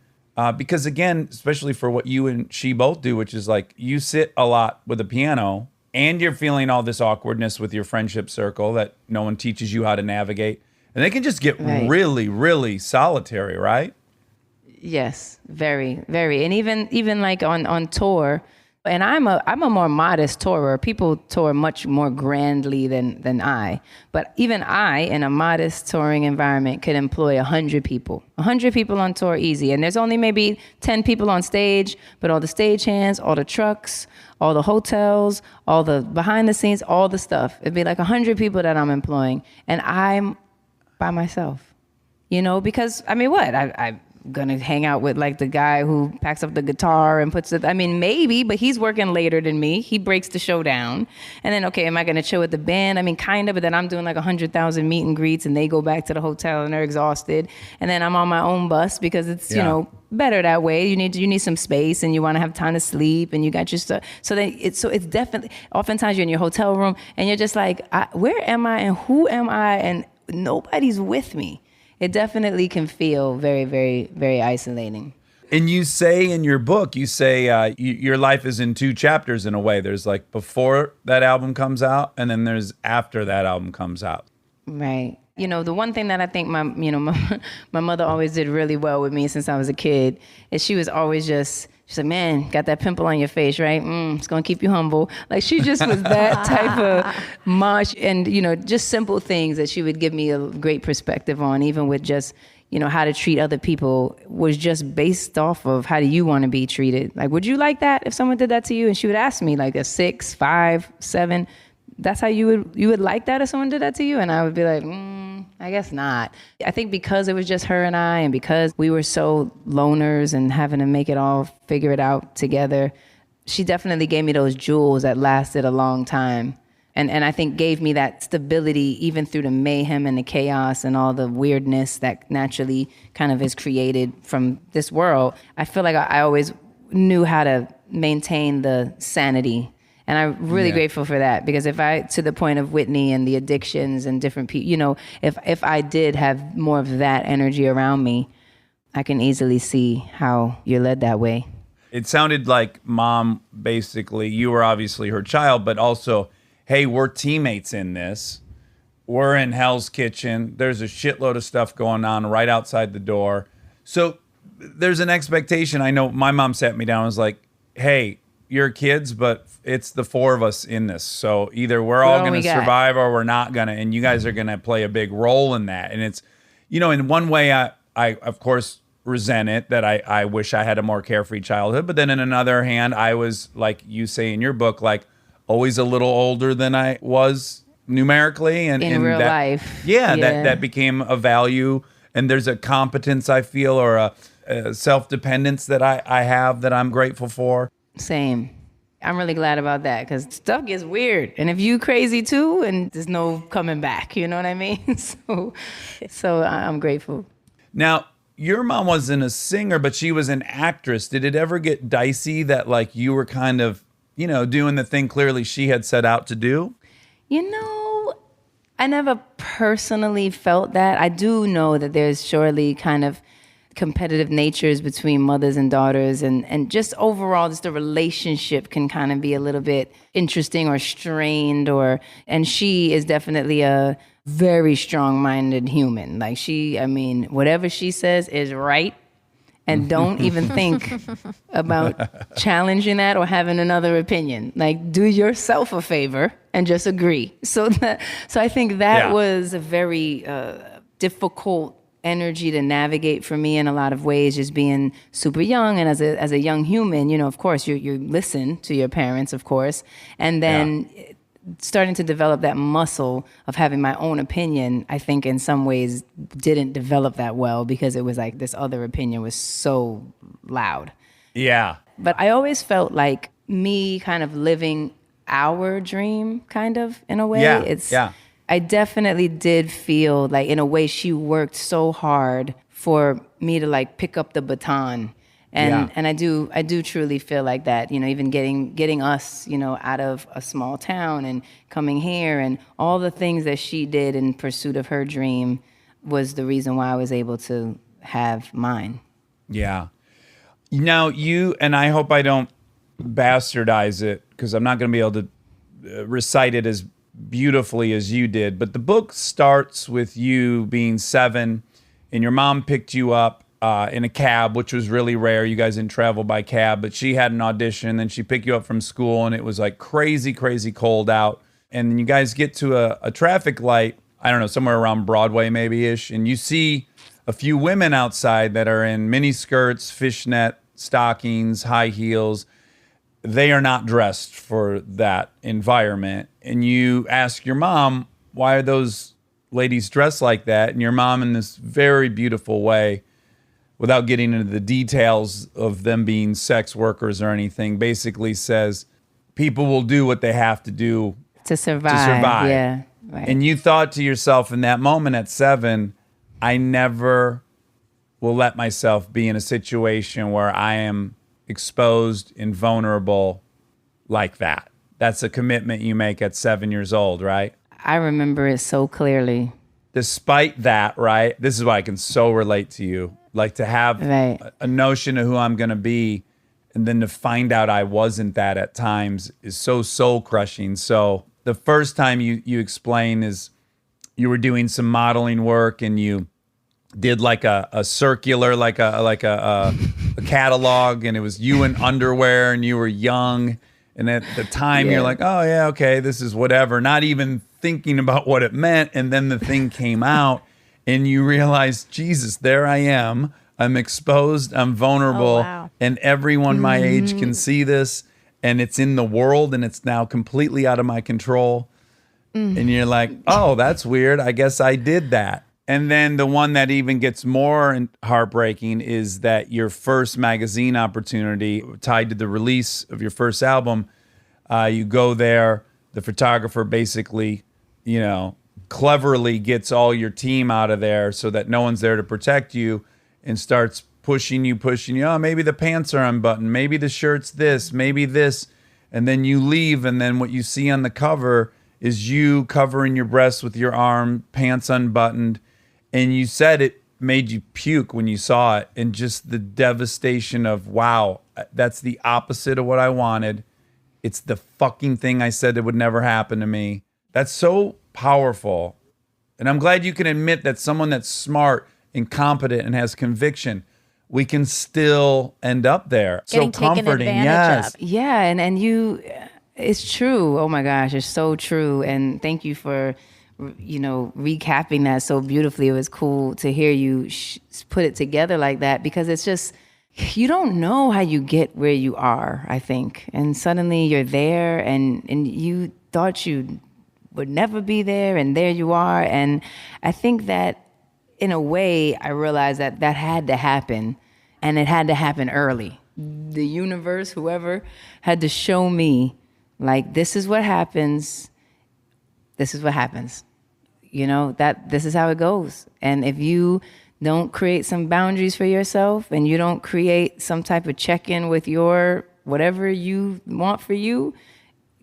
Because again, especially for what you and she both do, which is like you sit a lot with a piano and you're feeling all this awkwardness with your friendship circle that no one teaches you how to navigate. And it can just get really, really solitary, right? Yes, very, very. And even like on tour, and I'm a more modest tourer. People tour much more grandly than I. But even I, in a modest touring environment, could employ 100 people. 100 people on tour easy. And there's only maybe 10 people on stage, but all the stagehands, all the trucks, all the hotels, all the behind the scenes, all the stuff. It'd be like 100 people that I'm employing. And I'm by myself, because I mean, what? I'm gonna hang out with like the guy who packs up the guitar and puts it, I mean, maybe, but he's working later than me. He breaks the show down. And then, okay, am I gonna chill with the band? I mean, kind of, but then I'm doing like 100,000 meet and greets and they go back to the hotel and they're exhausted. And then I'm on my own bus because it's, better that way. You need some space and you want to have time to sleep and you got your stuff. So it's definitely, oftentimes you're in your hotel room and you're just like, where am I and who am I? And nobody's with me. It definitely can feel very, very, very isolating. And you say in your book, your life is in two chapters in a way. There's like before that album comes out, and then there's after that album comes out. Right. The one thing that I think my mother always did really well with me since I was a kid is she was always just, she's like, man, got that pimple on your face, right? It's going to keep you humble. Like she just was that type of mom. And, just simple things that she would give me a great perspective on, even with just, how to treat other people was just based off of how do you want to be treated? Like, would you like that if someone did that to you? And she would ask me like a 6, 5, 7, that's how you would like that if someone did that to you? And I would be like, I guess not. I think because it was just her and I, and because we were so loners and having to make it all, figure it out together, she definitely gave me those jewels that lasted a long time. And I think gave me that stability even through the mayhem and the chaos and all the weirdness that naturally kind of is created from this world. I feel like I always knew how to maintain the sanity. And I'm really grateful for that, because to the point of Whitney and the addictions and different people, if I did have more of that energy around me, I can easily see how you're led that way. It sounded like mom, basically, you were obviously her child, but also, hey, we're teammates in this. We're in Hell's Kitchen. There's a shitload of stuff going on right outside the door. So there's an expectation. I know my mom sat me down and was like, hey, you're kids, but it's the four of us in this. So either we're all going to survive or we're not going to, and you guys are going to play a big role in that. And it's, in one way, I of course resent it that I wish I had a more carefree childhood. But then in another hand, I was, like you say in your book, like always a little older than I was numerically. And in real life. Yeah, that became a value. And there's a competence, I feel, or a self-dependence that I have that I'm grateful for. Same. I'm really glad about that, because stuff gets weird. And if you crazy too, and there's no coming back, you know what I mean? So I'm grateful. Now, your mom wasn't a singer, but she was an actress. Did it ever get dicey that like you were kind of, doing the thing clearly she had set out to do? I never personally felt that. I do know that there's surely kind of competitive natures between mothers and daughters, and just overall just the relationship can kind of be a little bit interesting or strained, and she is definitely a very strong-minded human. Like whatever she says is right, and don't even think about challenging that or having another opinion. Like, do yourself a favor and just agree. So I think that was a very difficult energy to navigate for me in a lot of ways, just being super young. And as a young human, you know, of course, you listen to your parents, of course, and then starting to develop that muscle of having my own opinion, I think in some ways didn't develop that well because it was like this other opinion was so loud. Yeah. But I always felt like me kind of living our dream kind of in a way. I definitely did feel like in a way she worked so hard for me to like pick up the baton. And I do truly feel like that, you know, even getting us, you know, out of a small town and coming here and all the things that she did in pursuit of her dream was the reason why I was able to have mine. Yeah. Now and I hope I don't bastardize it because I'm not going to be able to recite it as beautifully as you did, but the book starts with you being 7 and your mom picked you up in a cab, which was really rare. You guys didn't travel by cab, but she had an audition. Then she picked you up from school, and it was like crazy, crazy cold out. And then you guys get to a traffic light, I don't know, somewhere around Broadway maybe-ish, and you see a few women outside that are in mini skirts, fishnet stockings, high heels. They are not dressed for that environment. And you ask your mom, why are those ladies dressed like that? And your mom, in this very beautiful way, without getting into the details of them being sex workers or anything, basically says people will do what they have to do to survive. Yeah, right. And you thought to yourself in that moment at 7, I never will let myself be in a situation where I am exposed and vulnerable like that. That's a commitment you make at 7 years old, right? I remember it so clearly. Despite that, right? This is why I can so relate to you. Like to have a notion of who I'm going to be and then to find out I wasn't that at times is so soul crushing. So the first time you explain is you were doing some modeling work and you did like a circular, like a catalog, and it was you in underwear and you were young. And at the time you're like, oh yeah, okay, this is whatever. Not even thinking about what it meant. And then the thing came out. And you realize, Jesus, there I am. I'm exposed. I'm vulnerable. And everyone my age can see this. And it's in the world. And it's now completely out of my control. And you're like, oh, that's weird. I guess I did that. And then the one that even gets more heartbreaking is that your first magazine opportunity tied to the release of your first album, you go there. The photographer basically, you know, cleverly gets all your team out of there so that no one's there to protect you and starts pushing you. Oh, maybe the pants are unbuttoned. Maybe the shirt's this, maybe this. And then you leave. And then what you see on the cover is you covering your breasts with your arm, pants unbuttoned. And you said it made you puke when you saw it. And just the devastation of, wow, that's the opposite of what I wanted. It's the fucking thing I said that would never happen to me. That's so powerful. And I'm glad you can admit that someone that's smart and competent and has conviction, we can still end up there. Getting so comforting. Yes. Yeah, and you, it's true. Oh my gosh, it's so true. And thank you for, you know, recapping that so beautifully. It was cool to hear you put it together like that because it's just, you don't know how you get where you are, I think. And suddenly you're there and you thought you would never be there, and there you are. And I think that in a way I realized that had to happen, and it had to happen early. The universe, whoever, had to show me, like, this is what happens. This is what happens. You know, that this is how it goes. And if you don't create some boundaries for yourself and you don't create some type of check-in with your whatever you want for you,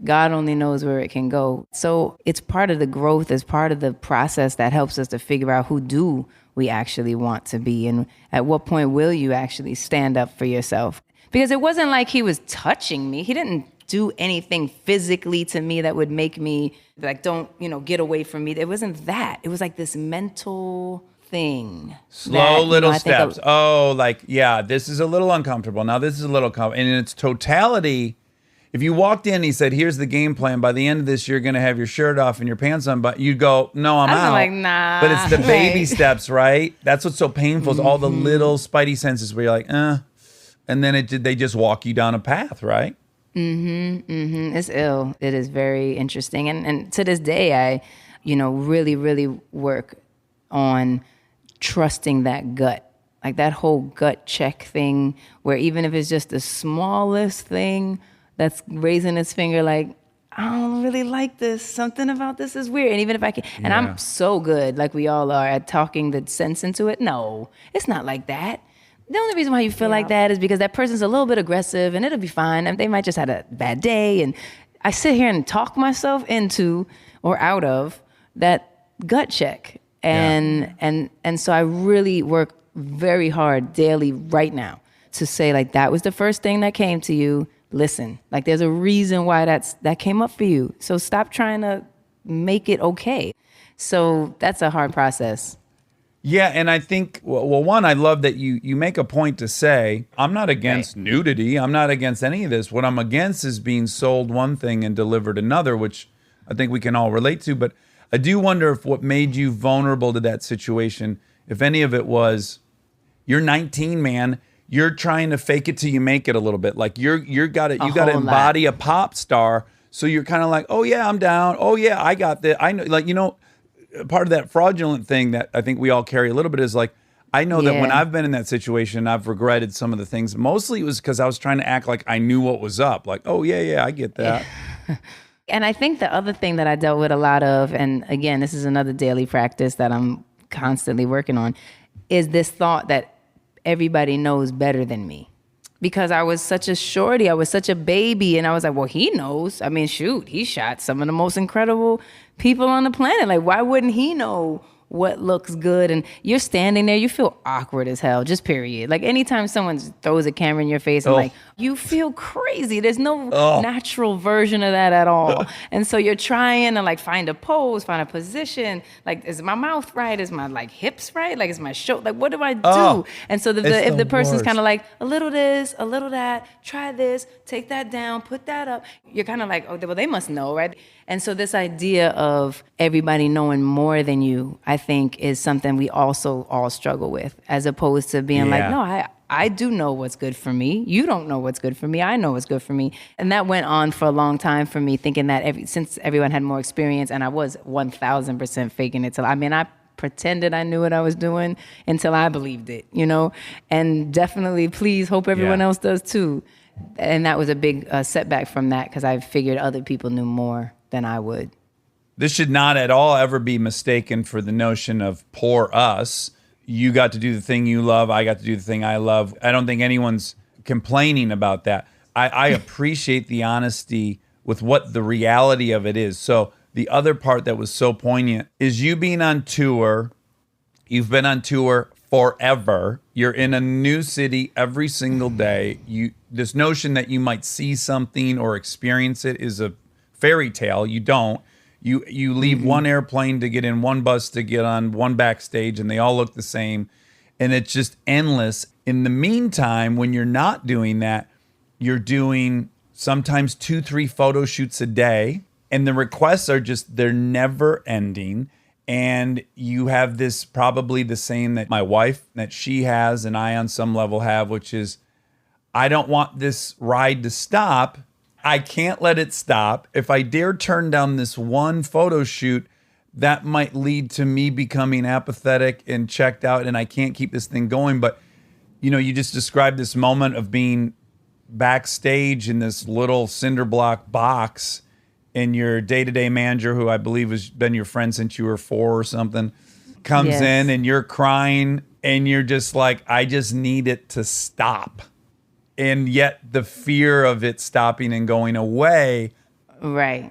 God only knows where it can go. So it's part of the growth, it's part of the process that helps us to figure out who do we actually want to be and at what point will you actually stand up for yourself. Because it wasn't like he was touching me. He didn't do anything physically to me that would make me like, don't, you know, get away from me. It wasn't that. It was like this mental thing. Slow little I think steps. This is a little uncomfortable. Now this is a little and in its totality, if you walked in and he said, here's the game plan, by the end of this, you're going to have your shirt off and your pants on, but you'd go, no, I'm out. like, nah. But it's the baby Right. steps, right? That's what's so painful is all the little spidey senses where you're like, and then they just walk you down a path, right? It's ill. It is very interesting. And to this day, I, really, really work on trusting that gut. Like that whole gut check thing where even if it's just the smallest thing that's raising its finger like, I don't really like this. Something about this is weird. And even if I can, and I'm so good, like we all are, at talking the sense into it. No, it's not like that. The only reason why you feel like that is because that person's a little bit aggressive and it'll be fine. And they might just had a bad day. And I sit here and talk myself into or out of that gut check. And so I really work very hard daily right now to say like, that was the first thing that came to you. Listen, like there's a reason why that came up for you. So stop trying to make it okay. So that's a hard process. Yeah, and I think, well, one, I love that you make a point to say, I'm not against nudity. I'm not against any of this. What I'm against is being sold one thing and delivered another, which I think we can all relate to. But I do wonder if what made you vulnerable to that situation, if any of it was, you're 19, man. You're trying to fake it till you make it a little bit. Like you got to embody a pop star. So you're kind of like, oh yeah, I'm down. Oh yeah, I got this. I know, part of that fraudulent thing that I think we all carry a little bit is like, I know that when I've been in that situation, I've regretted some of the things. Mostly it was because I was trying to act like I knew what was up. Like, oh yeah, I get that. And I think the other thing that I dealt with a lot of, and again, this is another daily practice that I'm constantly working on, is this thought that everybody knows better than me. Because I was such a shorty, I was such a baby, and I was like, well, he knows. I mean, shoot, he shot some of the most incredible people on the planet. Like, why wouldn't he know what looks good? And you're standing there, you feel awkward as hell, just period. Like anytime someone throws a camera in your face, I'm like, you feel crazy. There's no natural version of that at all. And so you're trying to like find a pose, find a position. Like, is my mouth right? Is my like hips right? Like, is my shoulder, like, what do I do? And so if the person's kind of like, a little this, a little that, try this, take that down, put that up. You're kind of like, oh, well, they must know, right? And so this idea of everybody knowing more than you, I think, is something we also all struggle with, as opposed to being like, no, I do know what's good for me. You don't know what's good for me. I know what's good for me. And that went on for a long time for me, thinking that since everyone had more experience, and I was 1,000% faking it. I pretended I knew what I was doing until I believed it, And definitely, please, hope everyone else does too. And that was a big setback from that, because I figured other people knew more than I would. This should not at all ever be mistaken for the notion of poor us. You got to do the thing you love. I got to do the thing I love. I don't think anyone's complaining about that. I appreciate the honesty with what the reality of it is. So the other part that was so poignant is you being on tour. You've been on tour forever. You're in a new city every single day. This notion that you might see something or experience it is a fairy tale. You don't. You leave one airplane to get in one bus to get on one backstage, and they all look the same, and it's just endless. In the meantime, when you're not doing that, you're doing sometimes 2-3 photo shoots a day, and the requests are they're never ending. And you have this, probably the same that my wife, that she has and I on some level have, which is, I don't want this ride to stop. I can't let it stop. If I dare turn down this one photo shoot, that might lead to me becoming apathetic and checked out, and I can't keep this thing going. But, you just described this moment of being backstage in this little cinder block box, and your day-to-day manager, who I believe has been your friend since you were 4 or something, comes in and you're crying, and you're just like, I just need it to stop. And yet the fear of it stopping and going away. Right.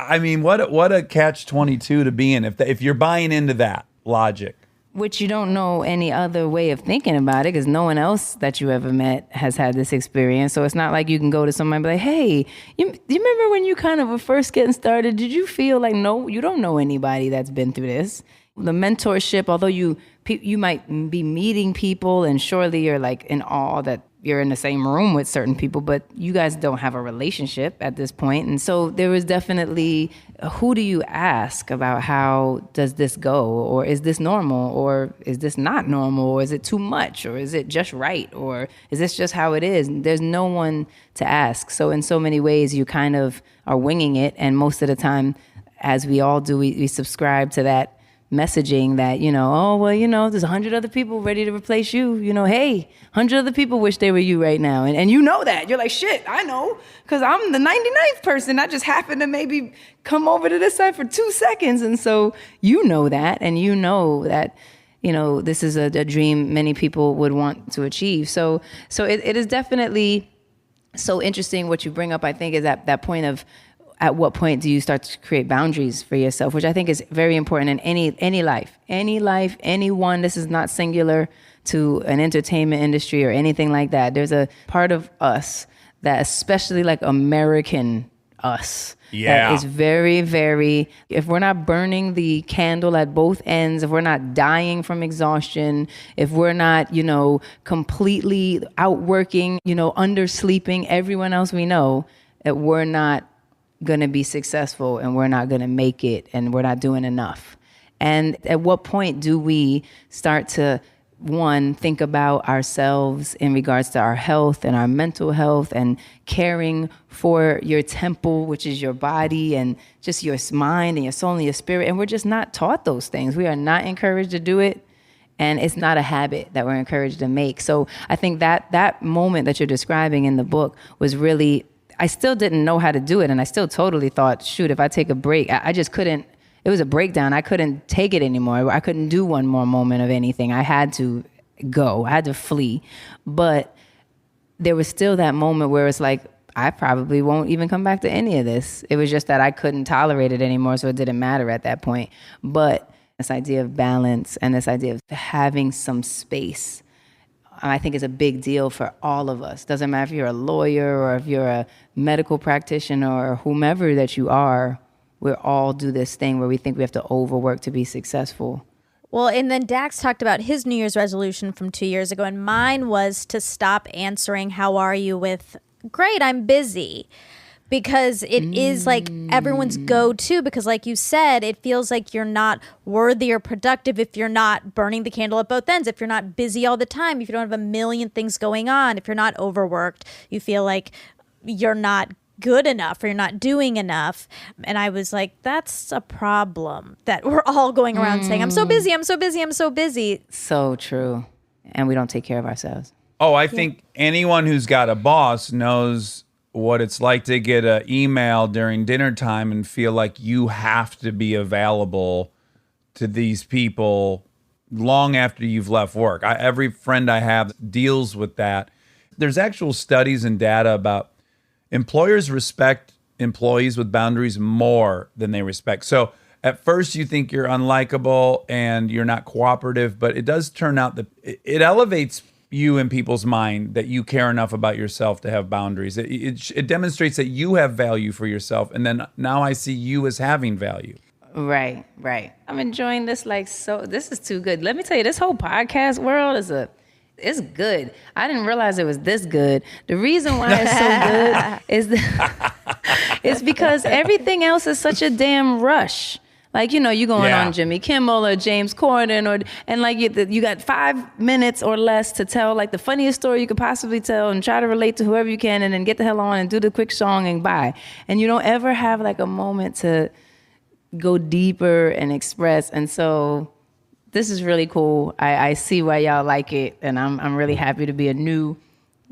I mean, what a catch-22 to be in if you're buying into that logic. Which you don't know any other way of thinking about it, because no one else that you ever met has had this experience. So it's not like you can go to somebody and be like, hey, you remember when you kind of were first getting started? Did you feel like, no, you don't know anybody that's been through this? The mentorship, although you might be meeting people and surely you're like in awe that you're in the same room with certain people, but you guys don't have a relationship at this point. And so there was definitely, who do you ask about how does this go? Or is this normal? Or is this not normal? Or is it too much? Or is it just right? Or is this just how it is? There's no one to ask. So in so many ways, you kind of are winging it. And most of the time, as we all do, we subscribe to that messaging that, oh, well, there's 100 other people ready to replace you. Hey, 100 other people wish they were you right now. And you know that. You're like, shit, I know, because I'm the 99th person. I just happened to maybe come over to this side for 2 seconds. And so you know that, and you know that, this is a dream many people would want to achieve. So it is definitely so interesting what you bring up, I think, is that point of, at what point do you start to create boundaries for yourself, which I think is very important in any life, anyone. This is not singular to an entertainment industry or anything like that. There's a part of us that, especially like American us, that is very, very, if we're not burning the candle at both ends, if we're not dying from exhaustion, if we're not, completely outworking, undersleeping everyone else we know, that we're not going to be successful and we're not going to make it and we're not doing enough. And at what point do we start to, one, think about ourselves in regards to our health and our mental health and caring for your temple, which is your body, and just your mind and your soul and your spirit. And we're just not taught those things. We are not encouraged to do it. And it's not a habit that we're encouraged to make. So I think that moment that you're describing in the book was really, I still didn't know how to do it. And I still totally thought, shoot, if I take a break, I just couldn't, it was a breakdown. I couldn't take it anymore. I couldn't do one more moment of anything. I had to go. I had to flee. But there was still that moment where it's like, I probably won't even come back to any of this. It was just that I couldn't tolerate it anymore, so it didn't matter at that point. But this idea of balance and this idea of having some space, I think is a big deal for all of us. Doesn't matter if you're a lawyer or if you're a medical practitioner or whomever that you are, we all do this thing where we think we have to overwork to be successful. Well, and then Dax talked about his New Year's resolution from 2 years ago, and mine was to stop answering "How are you?" with "Great, I'm busy." Because it is like everyone's go-to, because like you said, it feels like you're not worthy or productive if you're not burning the candle at both ends, if you're not busy all the time, if you don't have a million things going on, if you're not overworked, you feel like you're not good enough or you're not doing enough. And I was like, that's a problem that we're all going around saying, I'm so busy, I'm so busy, I'm so busy. So true. And we don't take care of ourselves. Oh, I think anyone who's got a boss knows what it's like to get an email during dinner time and feel like you have to be available to these people long after you've left work. Every friend I have deals with that. There's actual studies and data about employers respect employees with boundaries more than they respect. So at first you think you're unlikable and you're not cooperative, but it does turn out that it elevates you in people's mind that you care enough about yourself to have boundaries. It demonstrates that you have value for yourself. And then now I see you as having value. Right. I'm enjoying this this is too good. Let me tell you, this whole podcast world it's good. I didn't realize it was this good. The reason why it's so good is because everything else is such a damn rush. Like, you going on Jimmy Kimmel or James Corden, and like you got 5 minutes or less to tell like the funniest story you could possibly tell and try to relate to whoever you can, and then get the hell on and do the quick song and bye. And you don't ever have like a moment to go deeper and express. And so this is really cool. I see why y'all like it, and I'm really happy to be a new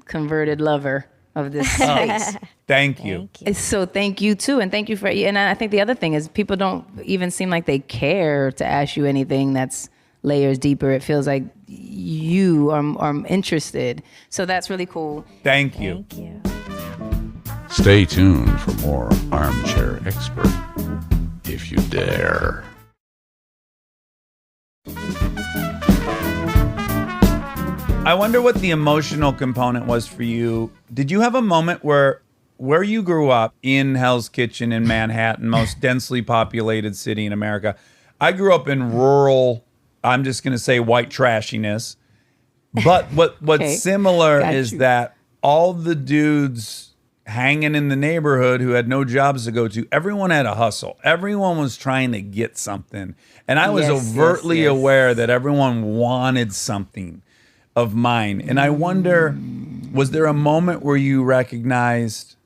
converted lover of this space. Thank you. So thank you too, and thank you for. And I think the other thing is people don't even seem like they care to ask you anything that's layers deeper. It feels like you are interested. So that's really cool. Thank you. Thank you. Stay tuned for more Armchair Expert, if you dare. I wonder what the emotional component was for you. Did you have a moment where you grew up in Hell's Kitchen in Manhattan, most densely populated city in America, I grew up in rural, I'm just going to say white trashiness. But what's Okay. similar Got is you. that all the dudes hanging in the neighborhood who had no jobs to go to, everyone had a hustle. Everyone was trying to get something. And I was Yes, overtly yes. aware that everyone wanted something of mine. And I wonder, was there a moment where you recognized,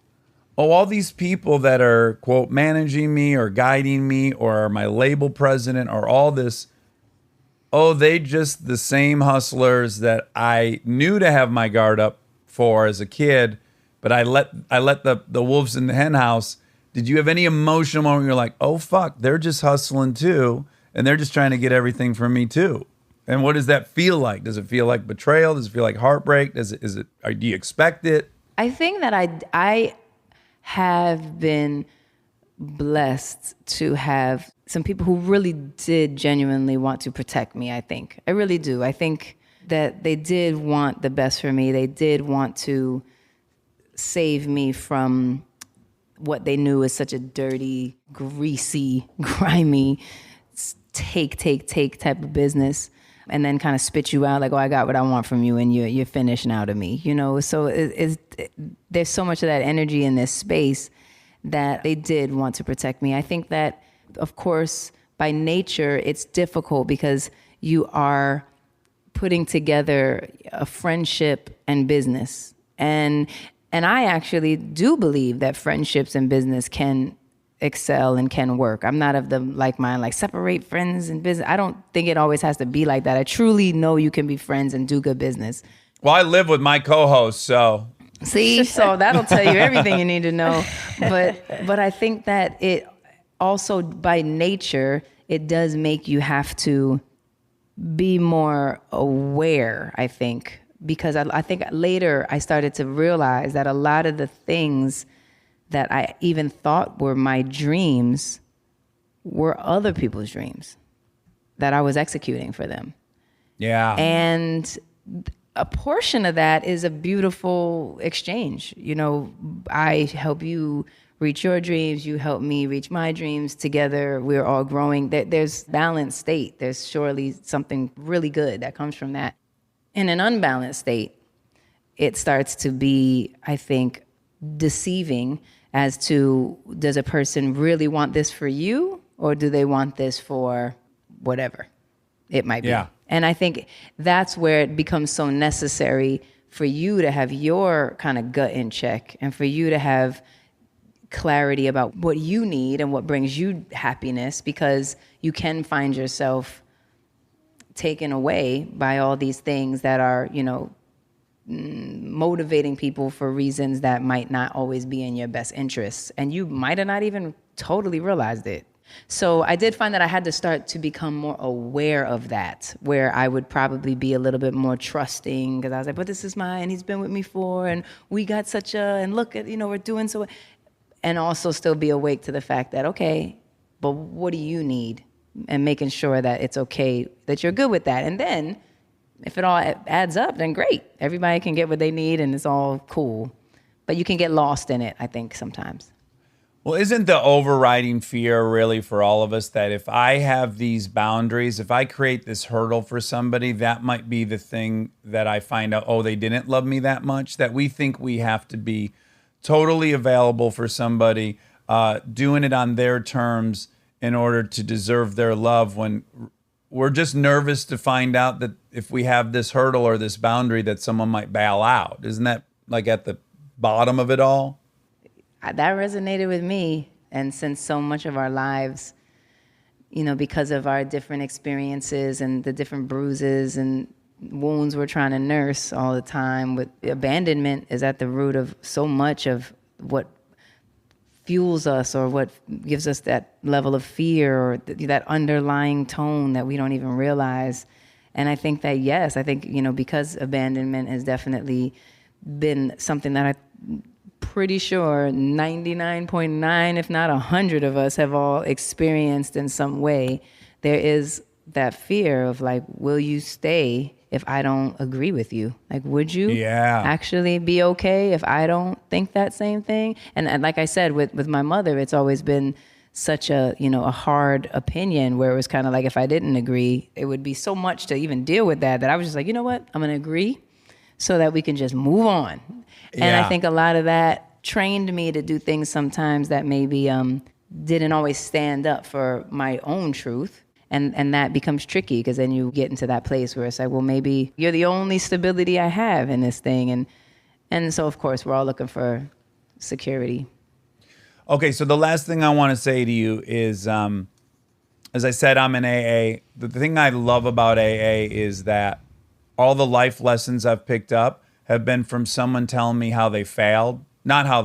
oh, all these people that are, quote, managing me or guiding me or are my label president or all this, oh, they just the same hustlers that I knew to have my guard up for as a kid, but I let the wolves in the hen house. Did you have any emotional moment where you're like, oh fuck, they're just hustling too, and they're just trying to get everything from me too? And what does that feel like? Does it feel like betrayal? Does it feel like heartbreak? Do you expect it? I think that I have been blessed to have some people who really did genuinely want to protect me, I think. I really do. I think that they did want the best for me. They did want to save me from what they knew was such a dirty, greasy, grimy, take type of business. And then kind of spit you out like, oh, I got what I want from you and you're finished now to me, you know? So there's so much of that energy in this space that they did want to protect me. I think that, of course, by nature, it's difficult because you are putting together a friendship and business. And I actually do believe that friendships and business can excel and can work. I'm not of the mind, like separate friends and business. I don't think it always has to be like that. I truly know you can be friends and do good business. Well, I live with my co-host, so See, so that'll tell you everything you need to know. But I think that it also, by nature, it does make you have to be more aware, I think, because I think later I started to realize that a lot of the things that I even thought were my dreams were other people's dreams that I was executing for them. yeah. And a portion of that is a beautiful exchange. You know, I help you reach your dreams, you help me reach my dreams. Together, we're all growing. There's balanced state. There's surely something really good that comes from that. In an unbalanced state, it starts to be, I think, deceiving as to, does a person really want this for you or do they want this for whatever it might be? Yeah. And I think that's where it becomes so necessary for you to have your kind of gut in check and for you to have clarity about what you need and what brings you happiness, because you can find yourself taken away by all these things that are, you know, motivating people for reasons that might not always be in your best interests. And you might have not even totally realized it. So I did find that I had to start to become more aware of that, where I would probably be a little bit more trusting, because I was like, but this is mine, he's been with me for, and we got such a, and look at, you know, we're doing so. And also still be awake to the fact that, okay, but what do you need? And making sure that it's okay, that you're good with that. And then if it all adds up, then great. Everybody can get what they need and it's all cool. But you can get lost in it, I think, sometimes. Well, isn't the overriding fear really for all of us that if I have these boundaries, if I create this hurdle for somebody, that might be the thing that I find out, oh, they didn't love me that much, that we think we have to be totally available for somebody, doing it on their terms in order to deserve their love, when we're just nervous to find out that if we have this hurdle or this boundary that someone might bail out. Isn't that like at the bottom of it all? That resonated with me. And since so much of our lives, you know, because of our different experiences and the different bruises and wounds we're trying to nurse all the time, with abandonment is at the root of so much of what fuels us or what gives us that level of fear or that underlying tone that we don't even realize. And I think that, yes, I think, you know, because abandonment has definitely been something that I'm pretty sure 99.9, if not 100 of us have all experienced in some way, there is that fear of like, will you stay if I don't agree with you? Like, would you actually be okay if I don't think that same thing? And like I said, with my mother, it's always been such a, a hard opinion where it was kind of like if I didn't agree, it would be so much to even deal with that I was just like, you know what? I'm going to agree so that we can just move on. And Yeah. I think a lot of that trained me to do things sometimes that maybe didn't always stand up for my own truth. And that becomes tricky because then you get into that place where it's like, well, maybe you're the only stability I have in this thing. And so, of course, we're all looking for security. Okay, so the last thing I want to say to you is, as I said, I'm in AA. The thing I love about AA is that all the life lessons I've picked up have been from someone telling me how they failed, not how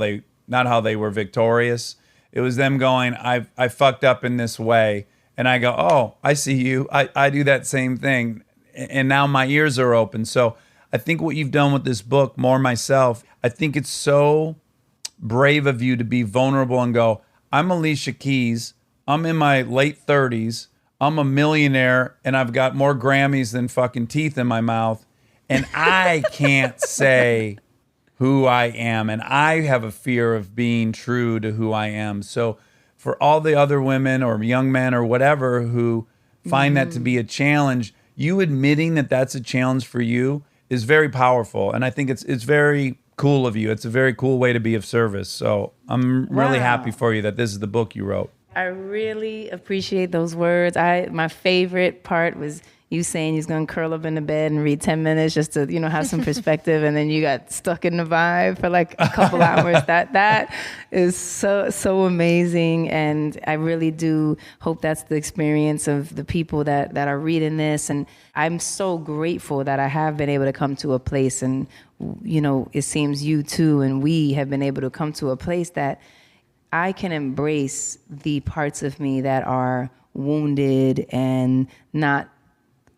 they were victorious. It was them going, I fucked up in this way, and I go, oh, I see you. I do that same thing, and now my ears are open. So I think what you've done with this book, More Myself, I think it's so brave of you to be vulnerable and go, I'm Alicia Keys. I'm in my late 30s. I'm a millionaire and I've got more Grammys than fucking teeth in my mouth. And I can't say who I am. And I have a fear of being true to who I am. So for all the other women or young men or whatever who find that to be a challenge, you admitting that that's a challenge for you is very powerful. And I think it's very cool of you. It's a very cool way to be of service. So I'm really happy for you that this is the book you wrote. I really appreciate those words. My favorite part was you saying you're going to curl up in the bed and read 10 minutes just to, have some perspective. And then you got stuck in the vibe for like a couple hours. That is so amazing. And I really do hope that's the experience of the people that are reading this. And I'm so grateful that I have been able to come to a place, and, it seems you too, and we have been able to come to a place that I can embrace the parts of me that are wounded and not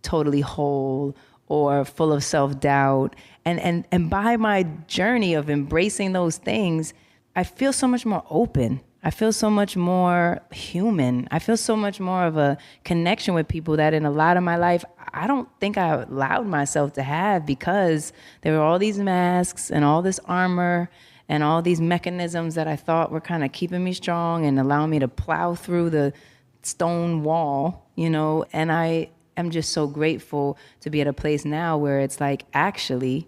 totally whole or full of self-doubt. And by my journey of embracing those things, I feel so much more open. I feel so much more human. I feel so much more of a connection with people that in a lot of my life, I don't think I allowed myself to have, because there were all these masks and all this armor and all these mechanisms that I thought were kind of keeping me strong and allowing me to plow through the stone wall, and I am just so grateful to be at a place now where it's like, actually,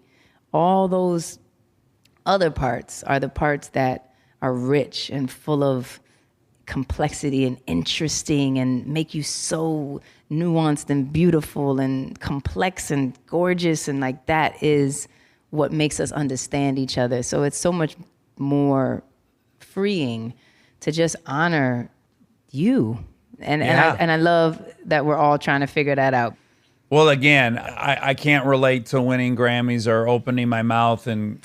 all those other parts are the parts that are rich and full of complexity and interesting and make you so nuanced and beautiful and complex and gorgeous, and like that is what makes us understand each other. So it's so much more freeing to just honor you. And I love that we're all trying to figure that out. Well, again, I can't relate to winning Grammys or opening my mouth and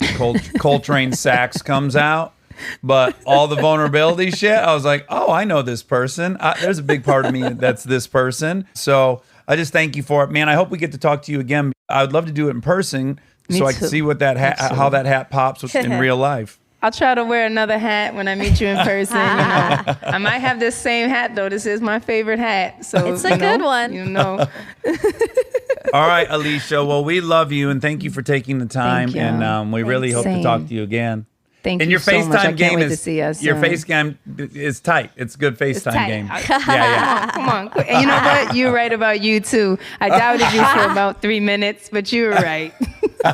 Coltrane sax comes out. But all the vulnerability shit, I was like, oh, I know this person. There's a big part of me that's this person. So I just thank you for it. Man, I hope we get to talk to you again. I would love to do it in person so I can see what that how that hat pops in real life. I'll try to wear another hat when I meet you in person. I might have this same hat, though. This is my favorite hat. So It's a good one. All right, Alicia. Well, we love you, and thank you for taking the time. Thank you. And we really hope to Same. talk to you again. Thank And you your so much. I FaceTime can't game wait to is see us your soon. face game is tight. It's a good FaceTime tight. game. Okay. Yeah. Come on. And you know what? You're right about you, too. I doubted you for about 3 minutes, but you were right. All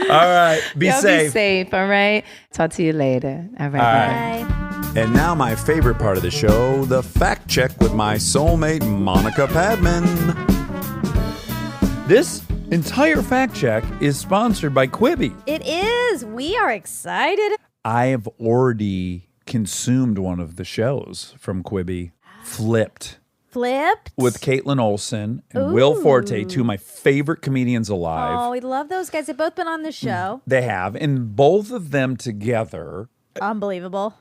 right. Be Y'all safe. Be safe, all right? Talk to you later. All right. Bye. And now my favorite part of the show, the fact check with my soulmate, Monica Padman. This entire fact check is sponsored by Quibi. It is. We are excited. I have already consumed one of the shows from Quibi, Flipped, Flipped. with Caitlin Olsen and Will Forte, two of my favorite comedians alive. Oh, we love those guys. They've both been on the show. They have, and both of them together, Unbelievable.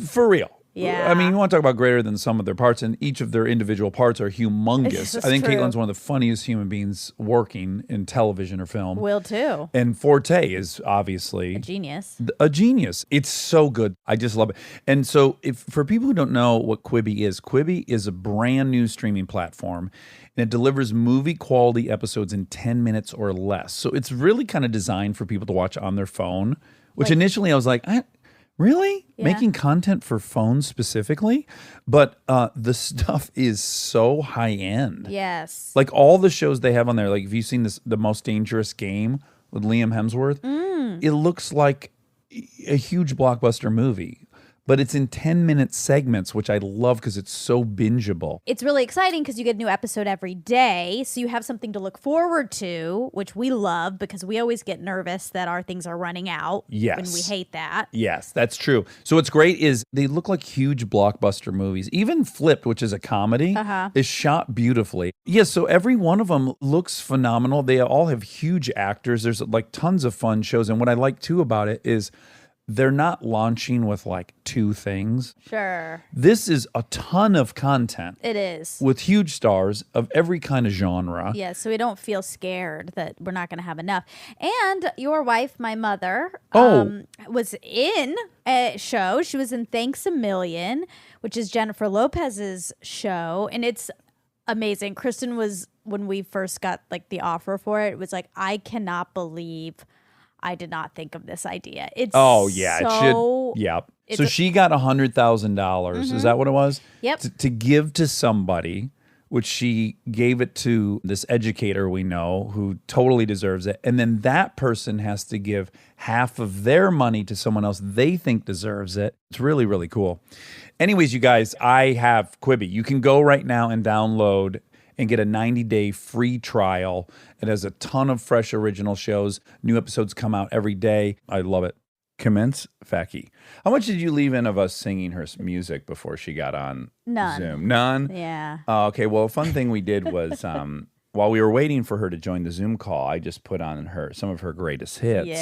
for real. Yeah. I mean, you want to talk about greater than some of their parts, and each of their individual parts are humongous. That's I think true. Caitlin's one of the funniest human beings working in television or film. Will too. And Forte is obviously Genius. a genius. It's so good. I just love it. And so if for people who don't know what Quibi is a brand new streaming platform, and it delivers movie quality episodes in 10 minutes or less. So it's really kind of designed for people to watch on their phone, which initially I was like, Really? Yeah. Making content for phones specifically? But the stuff is so high end. Yes. Like all the shows they have on there, like if you've seen this, The Most Dangerous Game with Liam Hemsworth, it looks like a huge blockbuster movie. But it's in 10-minute segments, which I love because it's so bingeable. It's really exciting because you get a new episode every day. So you have something to look forward to, which we love because we always get nervous that our things are running out. Yes. And we hate that. Yes, that's true. So what's great is they look like huge blockbuster movies. Even Flipped, which is a comedy, is shot beautifully. Yes, so every one of them looks phenomenal. They all have huge actors. There's like tons of fun shows. And what I like too about it is they're not launching with like 2 things. Sure. This is a ton of content It is. with huge stars of every kind of genre. Yeah, so we don't feel scared that we're not going to have enough. And your wife, my mother, was in a show. She was in Thanks a Million, which is Jennifer Lopez's show. And it's amazing. Kristen was, when we first got like the offer for it, was like, I cannot believe I did not think of this idea. It's Oh, so, yeah. It should. Yep. So she got $100,000. Is that what it was? Yep. To give to somebody, which she gave it to this educator we know who totally deserves it. And then that person has to give half of their money to someone else they think deserves it. It's really, really cool. Anyways, you guys, I have Quibi. You can go right now and download and get a 90-day free trial. It has a ton of fresh original shows. New episodes come out every day. I love it. Commence Facky. How much did you leave in of us singing her music before she got on None. Zoom? None? Yeah. Okay, well, a fun thing we did was while we were waiting for her to join the Zoom call, I just put on some of her greatest hits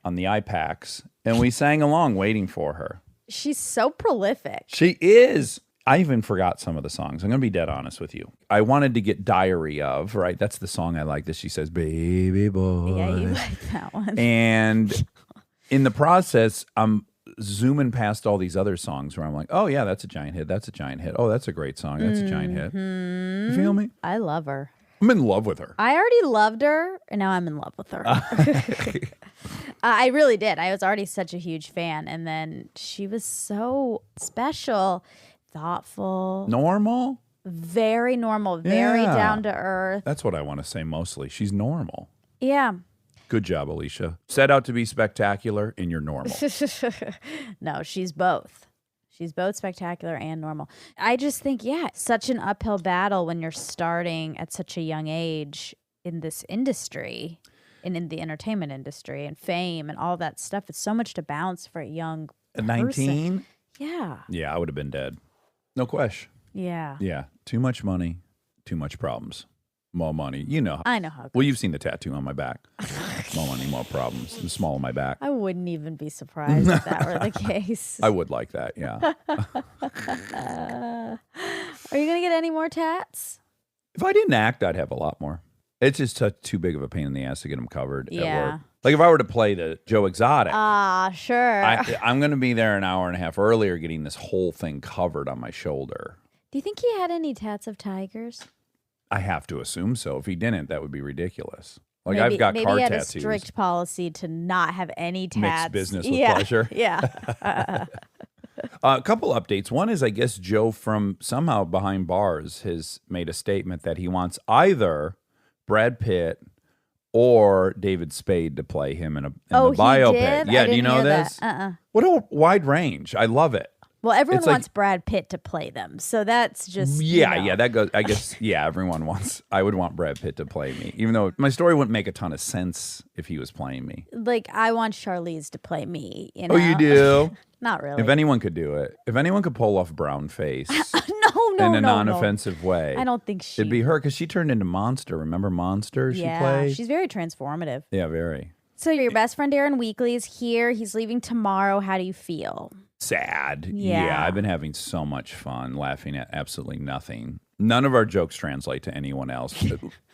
on the iPacs, and we sang along waiting for her. She's so prolific. She is. I even forgot some of the songs. I'm going to be dead honest with you. I wanted to get Diary of, right? That's the song I like that she says, baby boy. Yeah, you like that one. And in the process, I'm zooming past all these other songs where I'm like, oh, yeah, that's a giant hit. That's a giant hit. Oh, that's a great song. That's a giant hit. You feel me? I love her. I'm in love with her. I already loved her, and now I'm in love with her. I really did. I was already such a huge fan, and then she was so special, thoughtful, Normal? very normal, very Yeah. down to earth. That's what I want to say mostly. She's normal. Yeah. Good job, Alicia. Set out to be spectacular, and you're normal. No, she's both. She's both spectacular and normal. I just think, yeah, such an uphill battle when you're starting at such a young age in this industry and in the entertainment industry and fame and all that stuff. It's so much to balance for a young At person. 19? Yeah. Yeah, I would have been dead. No question. Yeah. Yeah. Too much money, too much problems. More money. You know. I know how it Well, you've seen the tattoo on my back. More money, more problems. The small on my back. I wouldn't even be surprised if that were the case. I would like that, yeah. Are you going to get any more tats? If I didn't act, I'd have a lot more. It's just too big of a pain in the ass to get them covered at Yeah. work. Like if I were to play the Joe Exotic, Sure. I'm going to be there an hour and a half earlier getting this whole thing covered on my shoulder. Do you think he had any tats of tigers? I have to assume so. If he didn't, that would be ridiculous. Like I've got maybe car he had tattoos. a strict policy to not have any tats. Mixed business with Yeah. pleasure. Yeah. A couple updates. One is, I guess, Joe from somehow behind bars has made a statement that he wants either Brad Pitt or David Spade to play him in the biopic. He did? Yeah, I do you didn't know hear this? that. What a wide range. I love it. Well, everyone It's like- wants Brad Pitt to play them, so that's just Yeah, you know. yeah, that goes. I guess, yeah, everyone wants. I would want Brad Pitt to play me, even though my story wouldn't make a ton of sense if he was playing me. Like I want Charlize to play me. You know? Oh, you do? Not really. If anyone could do it, if anyone could pull off brown face no, in a no, non-offensive way, I don't think she. it'd be her because she turned into Monster. Remember Monster? Yeah, she played. she's very transformative. Yeah, very So your best friend Aaron Weekly is here. He's leaving tomorrow. How do you feel? sad. Yeah. I've been having so much fun laughing at absolutely nothing. None of our jokes translate to anyone else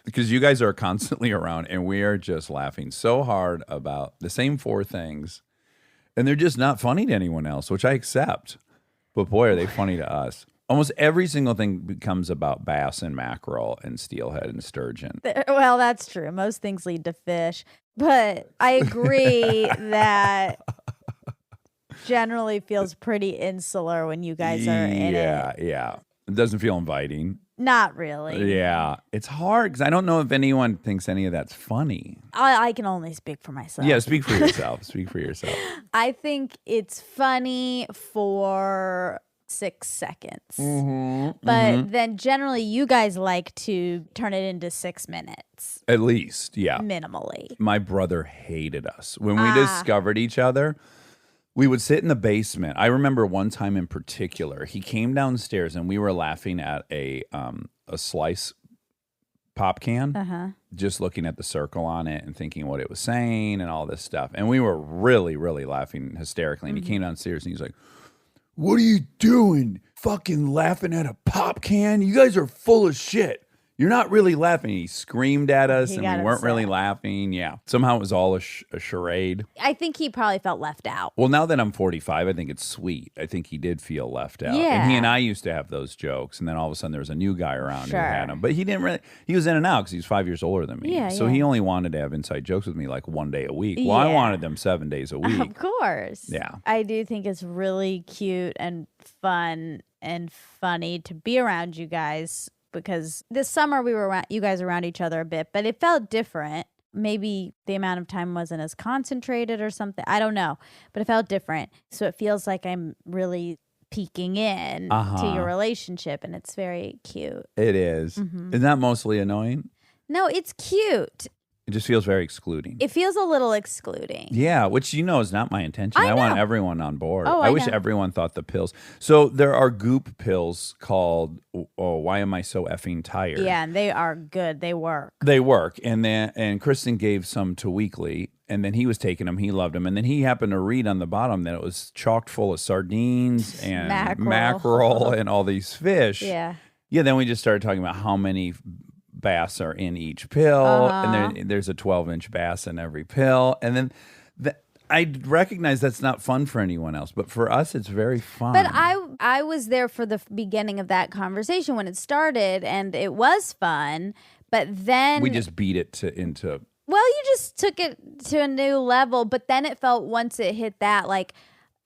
because you guys are constantly around and we are just laughing so hard about the same 4 things. And they're just not funny to anyone else, which I accept. But boy, are they funny to us. Almost every single thing becomes about bass and mackerel and steelhead and sturgeon. Well, that's true. Most things lead to fish. But I agree that generally feels pretty insular when you guys are in it. Yeah. It doesn't feel inviting. Not really. Yeah. It's hard because I don't know if anyone thinks any of that's funny. I can only speak for myself. Yeah, speak for yourself. Speak for yourself. I think it's funny for 6 seconds. But then generally you guys like to turn it into 6 minutes. At least, yeah. Minimally. My brother hated us. When we discovered each other, we would sit in the basement. I remember one time in particular, he came downstairs and we were laughing at a slice pop can, just looking at the circle on it and thinking what it was saying and all this stuff. And we were really, really laughing hysterically. And he came downstairs and he's like, "What are you doing? Fucking laughing at a pop can? You guys are full of shit. You're not really laughing." He screamed at us and we weren't really laughing. Yeah. Somehow it was all a charade. I think he probably felt left out. Well, now that I'm 45, I think it's sweet. I think he did feel left out. Yeah. And he and I used to have those jokes. And then all of a sudden there was a new guy around who had them. But he didn't really, he was in and out because he was 5 years older than me. Yeah, so he only wanted to have inside jokes with me like one day a week. Well, I wanted them 7 days a week. Of course. Yeah. I do think it's really cute and fun and funny to be around you guys, because this summer we were around, you guys around each other a bit, but it felt different. Maybe the amount of time wasn't as concentrated or something. I don't know, but it felt different. So it feels like I'm really peeking in to your relationship, and it's very cute. It is. Isn't that mostly annoying? No, it's cute. It just feels very excluding. It feels a little excluding. Yeah, which you know is not my intention. I want everyone on board. Oh, I I wish know. everyone thought the pills. So there are goop pills called Why Am I So Effing Tired? Yeah, and they are good. They work. They work. And Kristen gave some to Weekly, and then he was taking them. He loved them. And then he happened to read on the bottom that it was chocked full of sardines and mackerel and all these fish. Yeah. Yeah, then we just started talking about how many bass are in each pill, and there's a 12-inch bass in every pill. And then I recognize that's not fun for anyone else, but for us, it's very fun. But I was there for the beginning of that conversation when it started, and it was fun. But then we just beat it into. Well, you just took it to a new level. But then it felt, once it hit that, like,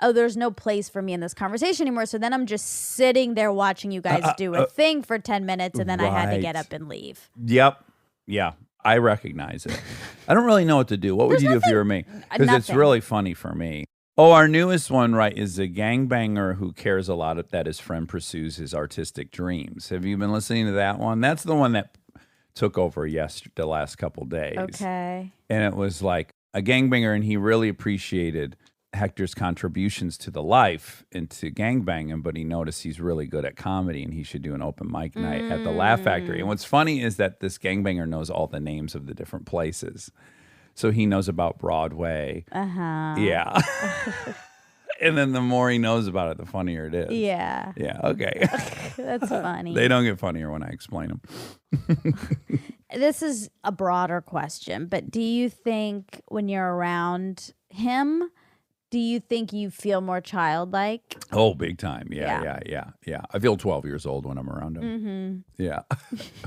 oh, there's no place for me in this conversation anymore. So then I'm just sitting there watching you guys do a thing for 10 minutes, and then I had to get up and leave. Yep. Yeah. I recognize it. I don't really know what to do. What would you do if you were me? Because it's really funny for me. Oh, our newest one, right, is a gangbanger who cares a lot that his friend pursues his artistic dreams. Have you been listening to that one? That's the one that took over the last couple days. Okay. And it was like a gangbanger, and he really appreciated Hector's contributions to the life and to gangbanging, but he noticed he's really good at comedy and he should do an open mic night at the Laugh Factory. And what's funny is that this gangbanger knows all the names of the different places. So he knows about Broadway. Yeah. And then the more he knows about it, the funnier it is. Yeah. Yeah. Okay. That's funny. They don't get funnier when I explain them. This is a broader question, but do you think when you're around him, do you think you feel more childlike? Oh, big time. Yeah. I feel 12 years old when I'm around him. Yeah.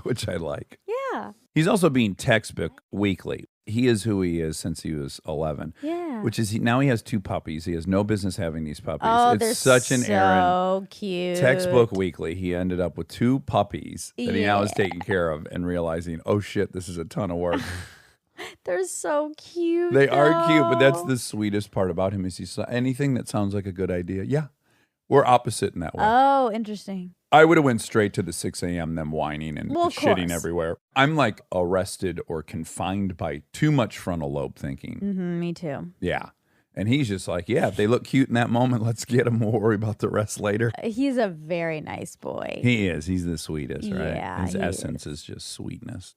Which I like. Yeah. He's also being textbook Weekly. He is who he is since he was 11. Yeah. Which is, now he has 2 puppies. He has no business having these puppies. Oh, it's they're such an errand. so cute. Textbook Weekly. He ended up with 2 puppies that he now is taking care of and realizing, oh shit, this is a ton of work. They're so cute. They are cute, but that's the sweetest part about him is he's anything that sounds like a good idea. Yeah. We're opposite in that way. Oh, interesting. I would have went straight to the 6 a.m. them whining and shitting course. everywhere. I'm like arrested or confined by too much frontal lobe thinking. Me too. Yeah. And he's just like, yeah, if they look cute in that moment, let's get them. We'll worry about the rest later. He's a very nice boy. He is. He's the sweetest, right? Yeah, His he essence is just sweetness.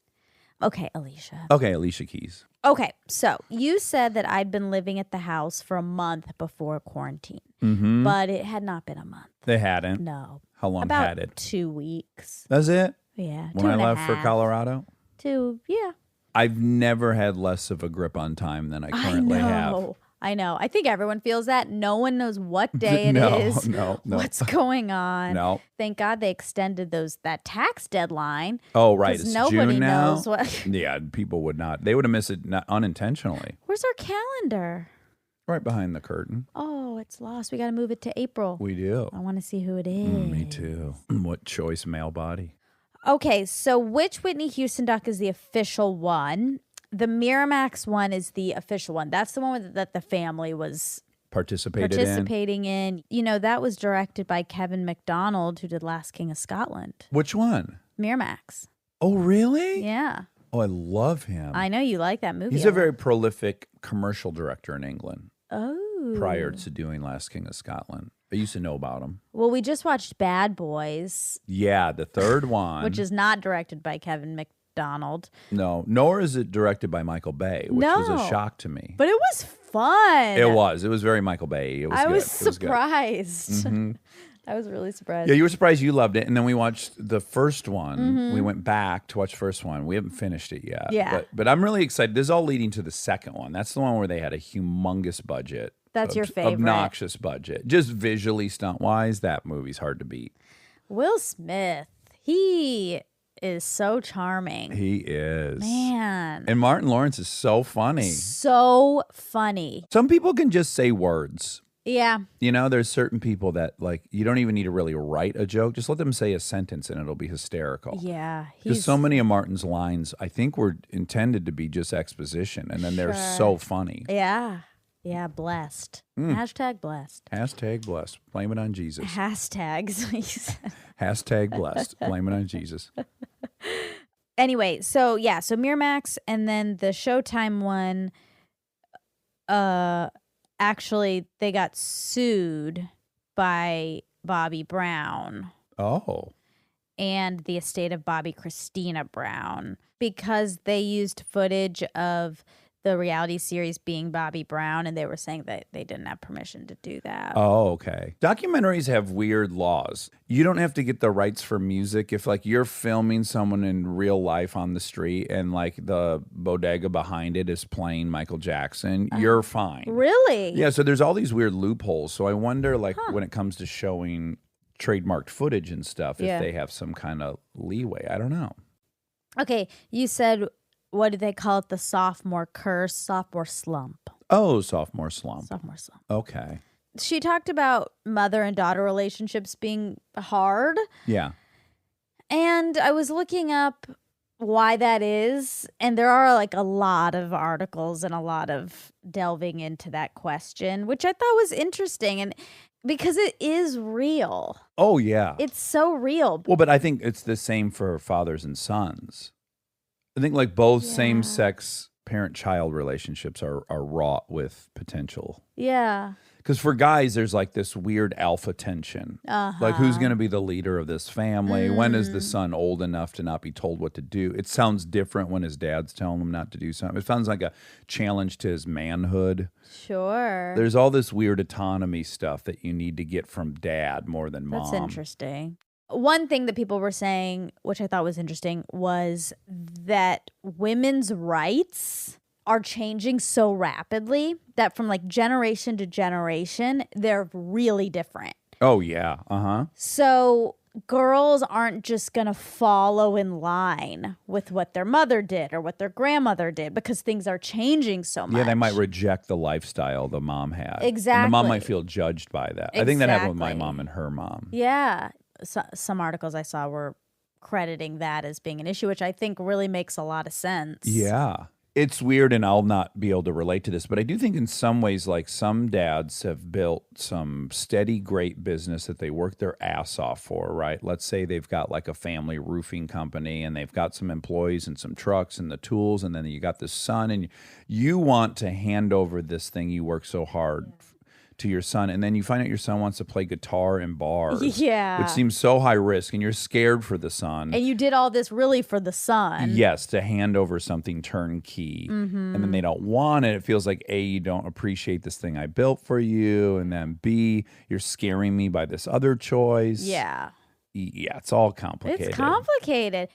Okay, Alicia. Okay, Alicia Keys. Okay, so you said that I'd been living at the house for a month before quarantine, but it had not been a month. They hadn't. No. How long About had it? 2 weeks. That's it? Yeah. When I left for Colorado? 2, yeah. I've never had less of a grip on time than I currently have. I know. I think everyone feels that. No one knows what day it is. No. What's going on? No. Thank God they extended that tax deadline. Oh, right. 'Cause It's nobody June now. knows what. Yeah, people would not. They would have missed it unintentionally. Where's our calendar? right behind the curtain. Oh, it's lost. We got to move it to April. We do. I want to see who it is. Me too. What choice male body? Okay, so which Whitney Houston doc is the official one? The Miramax one is the official one. That's the one that the family was participating in. You know, that was directed by Kevin MacDonald, who did Last King of Scotland. Which one? Miramax. Oh, really? Yeah. Oh, I love him. I know you like that movie. He's a very prolific commercial director in England. Oh. Prior to doing Last King of Scotland. I used to know about him. Well, we just watched Bad Boys. Yeah, the third one. Which is not directed by Kevin MacDonald. No, nor is it directed by Michael Bay, which was a shock to me. But it was fun. It was. It was very Michael Bay. It was I good. was It was good. surprised. I was really surprised. Yeah, you were surprised you loved it. And then we watched the first one. We went back to watch the first one. We haven't finished it yet. Yeah. But I'm really excited. This is all leading to the second one. That's the one where they had a humongous budget. That's your favorite. Obnoxious budget. Just visually, stunt-wise, that movie's hard to beat. Will Smith, he is so charming. He is. Man. And Martin Lawrence is so funny. So funny. Some people can just say words. Yeah. You know, there's certain people that, like, you don't even need to really write a joke. Just let them say a sentence and it'll be hysterical. Yeah. Because so many of Martin's lines, I think, were intended to be just exposition. And then they're so funny. Yeah. Yeah. Blessed. Hashtag blessed. Hashtag blessed. Blame it on Jesus. Hashtags. Hashtag blessed. Blame it on Jesus. Anyway, so yeah. So Miramax and then the Showtime one, actually, they got sued by Bobby Brown Oh. and the estate of Bobby Christina Brown because they used footage of the reality series being Bobby Brown, and they were saying that they didn't have permission to do that. Oh, okay. Documentaries have weird laws. You don't have to get the rights for music. If, like, you're filming someone in real life on the street and, like, the bodega behind it is playing Michael Jackson, you're fine. Really? Yeah, so there's all these weird loopholes. So I wonder, like, when it comes to showing trademarked footage and stuff, if they have some kind of leeway. I don't know. Okay, you said, what do they call it? The sophomore curse, sophomore slump. Oh, sophomore slump. Sophomore slump. Okay. She talked about mother and daughter relationships being hard. Yeah. And I was looking up why that is. And there are like a lot of articles and a lot of delving into that question, which I thought was interesting. And because it is real. Oh, yeah. It's so real. Well, but I think it's the same for fathers and sons. I think, like, both same-sex parent-child relationships are wrought with potential. Yeah. Because for guys, there's, like, this weird alpha tension. Like, who's going to be the leader of this family? When is the son old enough to not be told what to do? It sounds different when his dad's telling him not to do something. It sounds like a challenge to his manhood. Sure. There's all this weird autonomy stuff that you need to get from dad more than mom. That's interesting. One thing that people were saying, which I thought was interesting, was that women's rights are changing so rapidly that from like generation to generation, they're really different. Oh, yeah. Uh-huh. So girls aren't just going to follow in line with what their mother did or what their grandmother did because things are changing so much. Yeah, they might reject the lifestyle the mom had. Exactly. And the mom might feel judged by that. I think that happened with my Exactly. mom and her mom. Yeah. So, some articles I saw were crediting that as being an issue, which I think really makes a lot of sense. Yeah. It's weird, and I'll not be able to relate to this, but I do think in some ways, like, some dads have built some steady, great business that they work their ass off for, right? Let's say they've got like a family roofing company and they've got some employees and some trucks and the tools, and then you got this son, and you want to hand over this thing you work so hard to your son, and then you find out your son wants to play guitar in bars, Yeah. which seems so high risk, and you're scared for the son. And you did all this really for the son. Yes, to hand over something turnkey, and then they don't want it. It feels like A, you don't appreciate this thing I built for you, and then B, you're scaring me by this other choice. Yeah. Yeah, it's all complicated. It's complicated.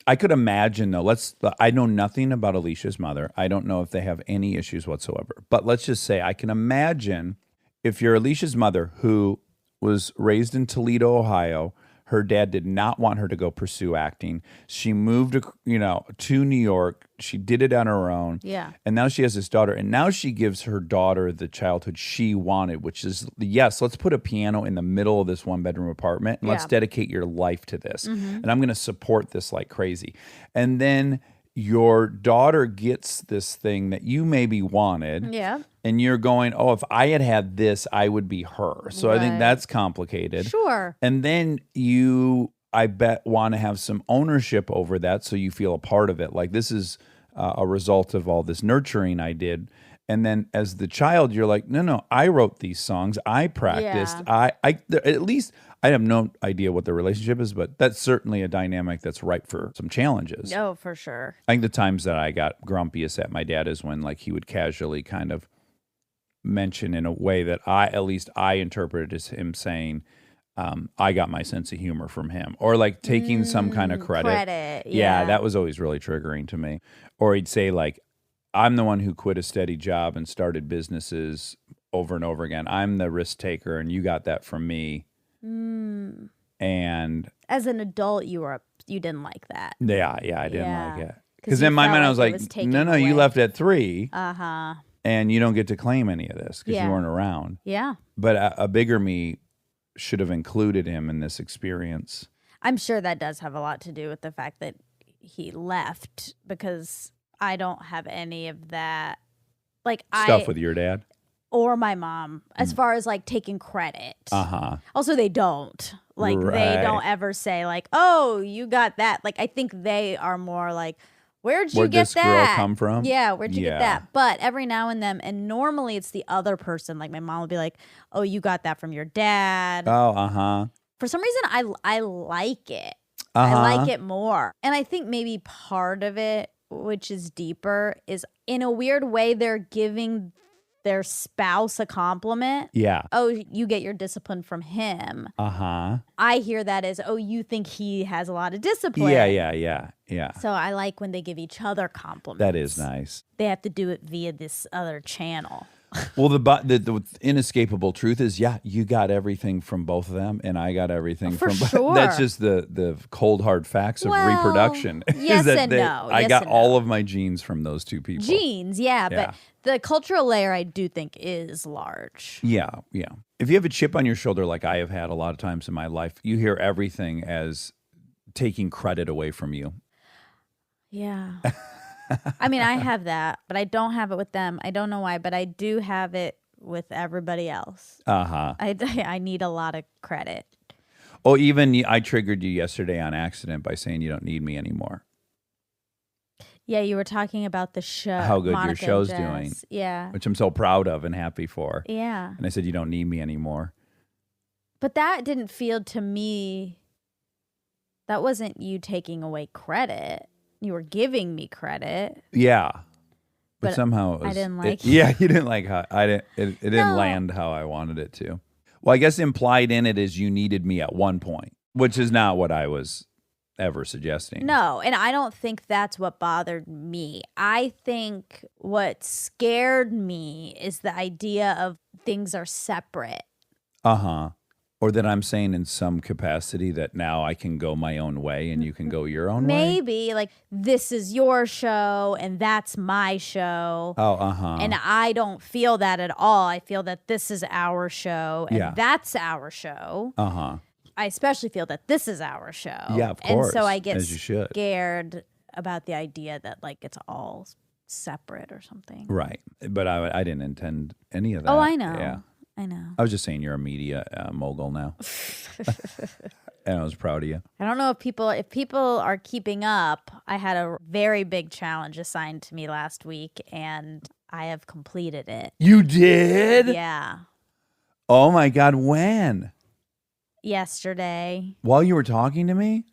I could imagine, though, I know nothing about Alicia's mother. I don't know if they have any issues whatsoever. But let's just say I can imagine if you're Alicia's mother, who was raised in Toledo, Ohio, Her dad did not want her to go pursue acting. She moved, to New York. She did it on her own. Yeah. And now she has this daughter. And now she gives her daughter the childhood she wanted, which is, yes, let's put a piano in the middle of this 1-bedroom apartment and let's dedicate your life to this. And I'm going to support this like crazy. And then your daughter gets this thing that you maybe wanted. Yeah. And you're going, oh, if I had this, I would be her. So I think Right. that's complicated. Sure. And then you, I bet, want to have some ownership over that so you feel a part of it. Like this is a result of all this nurturing I did. And then as the child, you're like, no, I wrote these songs. I practiced. Yeah. At least I have no idea what the relationship is, but that's certainly a dynamic that's ripe for some challenges. Oh, for sure. I think the times that I got grumpiest at my dad is when like he would casually kind of mention in a way that at least I interpreted as him saying, I got my sense of humor from him, or like taking some kind of credit. Yeah. That was always really triggering to me. Or he'd say like, I'm the one who quit a steady job and started businesses over and over again. I'm the risk taker and you got that from me. And As an adult, you didn't like that. yeah, I didn't Yeah. like it. 'Cause Because you in my felt mind, I like was it like, was taken no, you away. left at 3 Uh-huh. and you don't get to claim any of this because Yeah. you weren't around. Yeah. But a bigger me should have included him in this experience. I'm sure that does have a lot to do with the fact that he left, because I don't have any of that. Like Stuff with your dad? or my mom, as far as like taking credit. Uh-huh. Also, they don't. Like, Right. they don't ever say, like, oh, you got that. Like, I think they are more like, where'd you Where'd get this girl that? come from? Yeah, where'd you Yeah. get that? But every now and then, and normally it's the other person. Like, my mom will be like, oh, you got that from your dad. Oh, uh-huh. For some reason, I like it. Uh-huh. I like it more. And I think maybe part of it, which is deeper, is in a weird way, they're giving their spouse a compliment. Yeah. Oh, you get your discipline from him. Uh-huh. I hear that as, oh, you think he has a lot of discipline. Yeah. So I like when they give each other compliments. That is nice. They have to do it via this other channel. Well, the inescapable truth is, you got everything from both of them, and I got everything For from. sure. That's just the cold hard facts of Well, reproduction. yes is that and no. I Yes got and no. all of my genes from those two people. Genes, yeah, Yeah. but the cultural layer I do think is large. Yeah. If you have a chip on your shoulder, like I have had a lot of times in my life, you hear everything as taking credit away from you. Yeah. I mean, I have that, but I don't have it with them. I don't know why, but I do have it with everybody else. Uh-huh. I need a lot of credit. Oh, even I triggered you yesterday on accident by saying you don't need me anymore. Yeah, you were talking about the show. How good your Monica and show's Jess. doing. Yeah. Which I'm so proud of and happy for. Yeah. And I said, you don't need me anymore. But that didn't feel to me, that wasn't you taking away credit. You were giving me credit. Yeah. But But somehow it was, I didn't like Yeah, you didn't like how it didn't No. land how I wanted it to. Well, I guess implied in it is you needed me at one point, which is not what I was ever suggesting. No, and I don't think that's what bothered me. I think what scared me is the idea of things are separate. Uh-huh. Or that I'm saying in some capacity that now I can go my own way and you can go your own way. Maybe like this is your show and that's my show. Oh, uh-huh. And I don't feel that at all. I feel that this is our show and Yeah. that's our show. Uh-huh. I especially feel that this is our show. Yeah, of And course, so I get as you should. scared about the idea that like it's all separate or something. Right. But I didn't intend any of that. Oh, I know. Yeah. I know. I was just saying you're a media mogul now. And I was proud of you. I don't know if people are keeping up. I had a very big challenge assigned to me last week and I have completed it. You did? Yeah. Oh my God, when? Yesterday. While you were talking to me?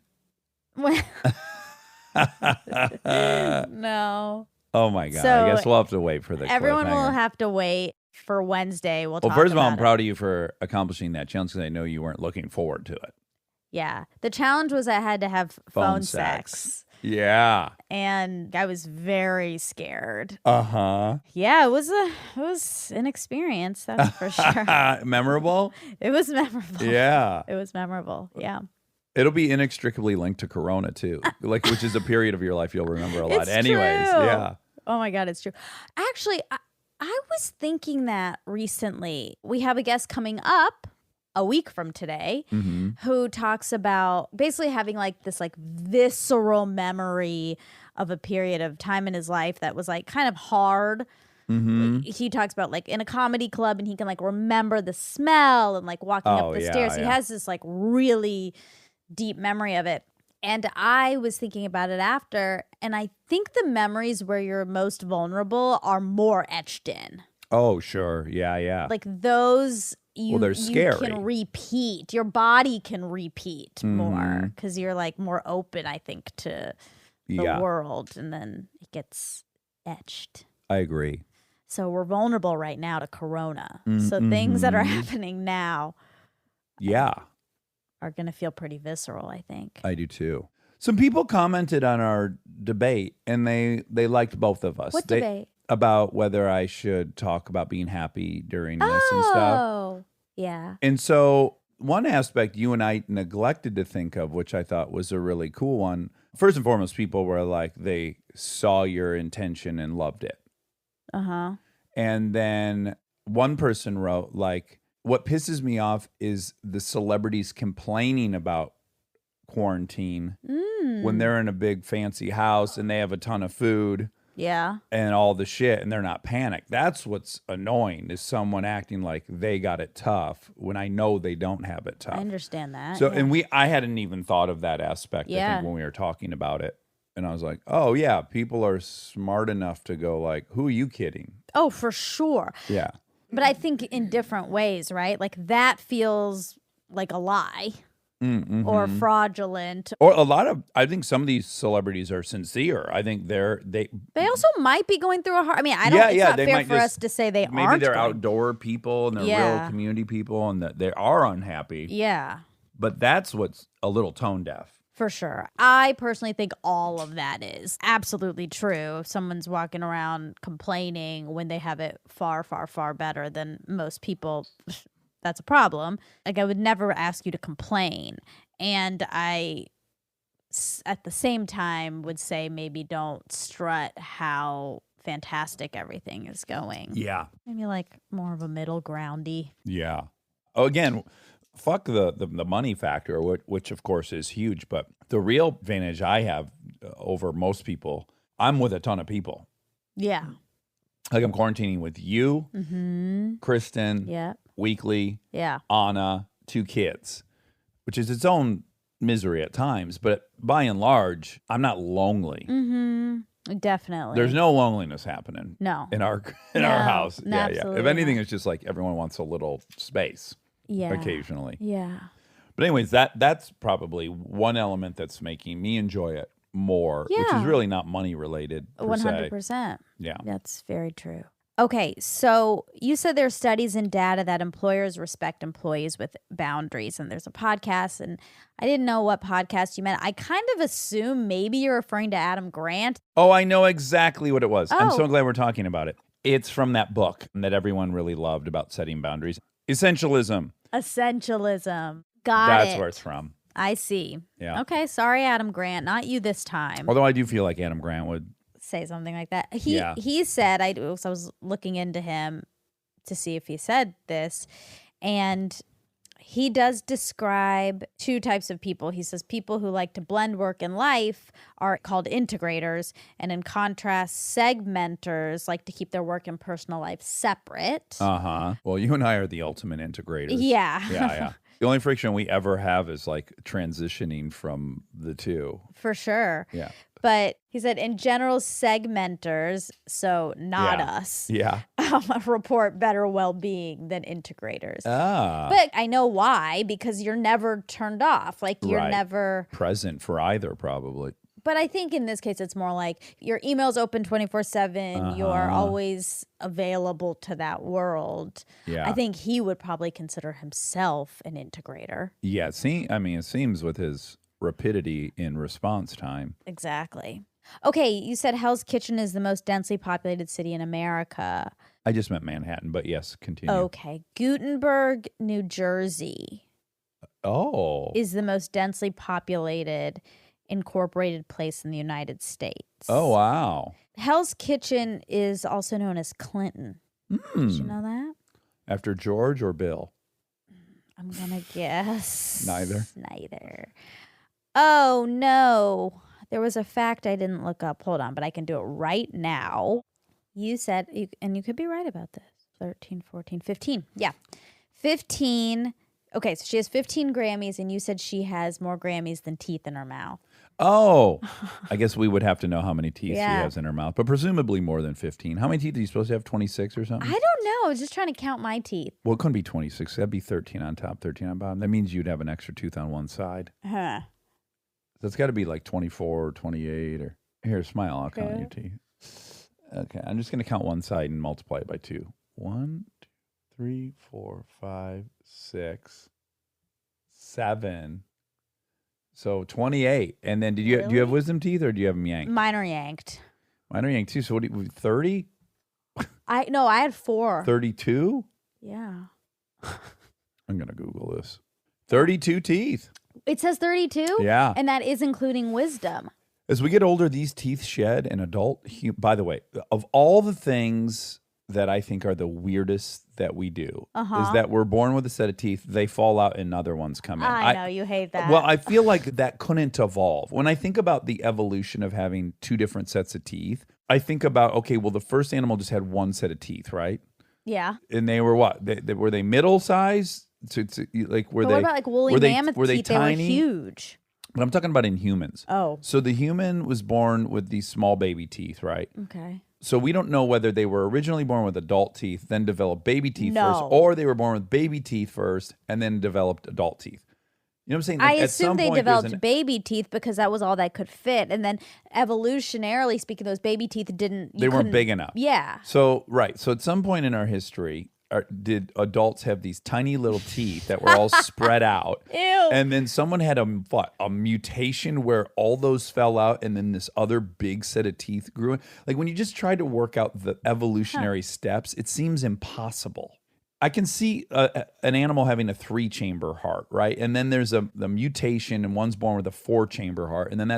No. Oh my God. So I guess we'll have to wait for the Everyone will cliffhanger. have to wait for Wednesday. We'll Well, talk first of all, I'm about it. proud of you for accomplishing that challenge because I know you weren't looking forward to it. Yeah. The challenge was I had to have phone sex. Yeah. And I was very scared. Uh-huh. Yeah, it was an experience, that's for sure. Memorable? It was memorable. Yeah. It was memorable. Yeah. It'll be inextricably linked to Corona too, like which is a period of your life you'll remember a lot. It's Anyways, true. yeah. Oh my God, it's true. Actually, I was thinking that recently. We have a guest coming up a week from today who talks about basically having like this like visceral memory of a period of time in his life that was like kind of hard. He talks about like in a comedy club and he can like remember the smell and like walking up the stairs. He has this like really deep memory of it. And I was thinking about it after, and I think the memories where you're most vulnerable are more etched in. Oh, sure. Yeah. Like those they're you scary. can repeat. Your body can repeat more because you're like more open, I think, to the world, and then it gets etched. I agree. So we're vulnerable right now to Corona. So things that are happening now are going to feel pretty visceral, I think. I do too. Some people commented on our debate, and they liked both of us. What debate? About whether I should talk about being happy during this and stuff. Oh, yeah. And so one aspect you and I neglected to think of, which I thought was a really cool one. First and foremost, people were like, they saw your intention and loved it. And then one person wrote, like, what pisses me off is the celebrities complaining about quarantine when they're in a big fancy house and they have a ton of food. Yeah. And all the shit, and they're not panicked. That's what's annoying, is someone acting like they got it tough when I know they don't have it tough. I understand that. So, and I hadn't even thought of that aspect, I think, when we were talking about it. And I was like, oh, yeah, people are smart enough to go like, who are you kidding? Oh, for sure. Yeah. But I think in different ways, right? Like that feels like a lie. Or fraudulent. Or I think some of these celebrities are sincere. I think they also might be going through a hard. I mean, I don't. It's not fair for us to say they aren't. Maybe they're outdoor people and they're real community people, and that they are unhappy. Yeah. But that's what's a little tone deaf. For sure. I personally think all of that is absolutely true. If someone's walking around complaining when they have it far, far, far better than most people, that's a problem. Like, I would never ask you to complain. And I, at the same time, would say maybe don't strut how fantastic everything is going. Yeah. Maybe like more of a middle groundy. Yeah. Oh, again, fuck the money factor, which of course is huge. But the real advantage I have over most people, I'm with a ton of people. Yeah. Like I'm quarantining with you, Kristen, Weekly, Anna, 2 kids, which is its own misery at times. But by and large, I'm not lonely. Definitely. There's no loneliness happening. No. In our house. No, absolutely If anything, it's just like everyone wants a little space. Occasionally. Yeah. But anyways, that's probably one element that's making me enjoy it more, which is really not money related. 100%. Yeah. That's very true. Okay, so you said there's studies and data that employers respect employees with boundaries, and there's a podcast, and I didn't know what podcast you meant. I kind of assume maybe you're referring to Adam Grant. Oh, I know exactly what it was. I'm Oh. so glad we're talking about it. It's from that book that everyone really loved about setting boundaries. Essentialism. Essentialism. Got it. That's where it's from. I see. Yeah. Okay, sorry, Adam Grant. Not you this time. Although I do feel like Adam Grant would. Say something like that. He said, I was looking into him to see if he said this, and he does describe 2 types of people. He says people who like to blend work and life are called integrators, and in contrast, segmenters like to keep their work and personal life separate. Well, you and I are the ultimate integrators. Yeah. Yeah. The only friction we ever have is like transitioning from the two. For sure. Yeah. But he said, in general, segmenters, so not us, report better well-being than integrators. But I know why, because you're never turned off. Like, you're never present for either, probably. But I think in this case, it's more like your email's open 24/7. You're always available to that world. Yeah. I think he would probably consider himself an integrator. Yeah. It seems with his rapidity in response time. Exactly. Okay, you said Hell's Kitchen is the most densely populated city in America. I just meant Manhattan, but yes, continue. Okay, Gutenberg, New Jersey. Oh. is the most densely populated incorporated place in the United States. Oh, wow. Hell's Kitchen is also known as Clinton. Did you know that? After George or Bill? I'm going to guess. Neither. Neither. Oh, no. There was a fact I didn't look up. Hold on, but I can do it right now. You said, and you could be right about this, 13, 14, 15. Yeah. 15. Okay, so she has 15 Grammys, and you said she has more Grammys than teeth in her mouth. Oh, I guess we would have to know how many teeth she Yeah. has in her mouth, but presumably more than 15. How many teeth are you supposed to have? 26 or something? I don't know. I was just trying to count my teeth. Well, it couldn't be 26. That'd be 13 on top, 13 on bottom. That means you'd have an extra tooth on one side. Huh. So it's got to be like 24 or 28 or... Here, smile. I'll count Okay. your teeth. Okay, I'm just going to count one side and multiply it by 2. 1, 2, 3, 4, 5, 6, 7... So 28. And then do you have Really? wisdom teeth or do you have them yanked? Mine are yanked. Mine are yanked too. So what do you, 30? I had 4. 32? Yeah. I'm going to Google this. 32 teeth. It says 32? Yeah. And that is including wisdom. As we get older, these teeth shed an adult. By the way, of all the things that I think are the weirdest that we do, is that we're born with a set of teeth, they fall out and other ones come in. I know, you hate that. Well, I feel like that couldn't evolve. When I think about the evolution of having two different sets of teeth, I think about, okay, well, the first animal just had one set of teeth, right? Yeah. And they were what? Were they middle size? Like were But they? what about like woolly were they, mammoth were they teeth? tiny? They were huge. But I'm talking about in humans. Oh. So the human was born with these small baby teeth, right? Okay. So we don't know whether they were originally born with adult teeth, then developed baby teeth No. first, or they were born with baby teeth first and then developed adult teeth. You know what I'm saying? I Like, at assume some they point, developed there's an- baby teeth because that was all that could fit. And then evolutionarily speaking, those baby teeth didn't... They weren't big enough. Yeah. So, right. So at some point in our history, did adults have these tiny little teeth that were all spread out? Ew. And then someone had a mutation where all those fell out and then this other big set of teeth grew in. Like when you just try to work out the evolutionary steps, it seems impossible. I can see an animal having a 3-chamber heart, right? And then there's the mutation and one's born with a 4-chamber heart. And then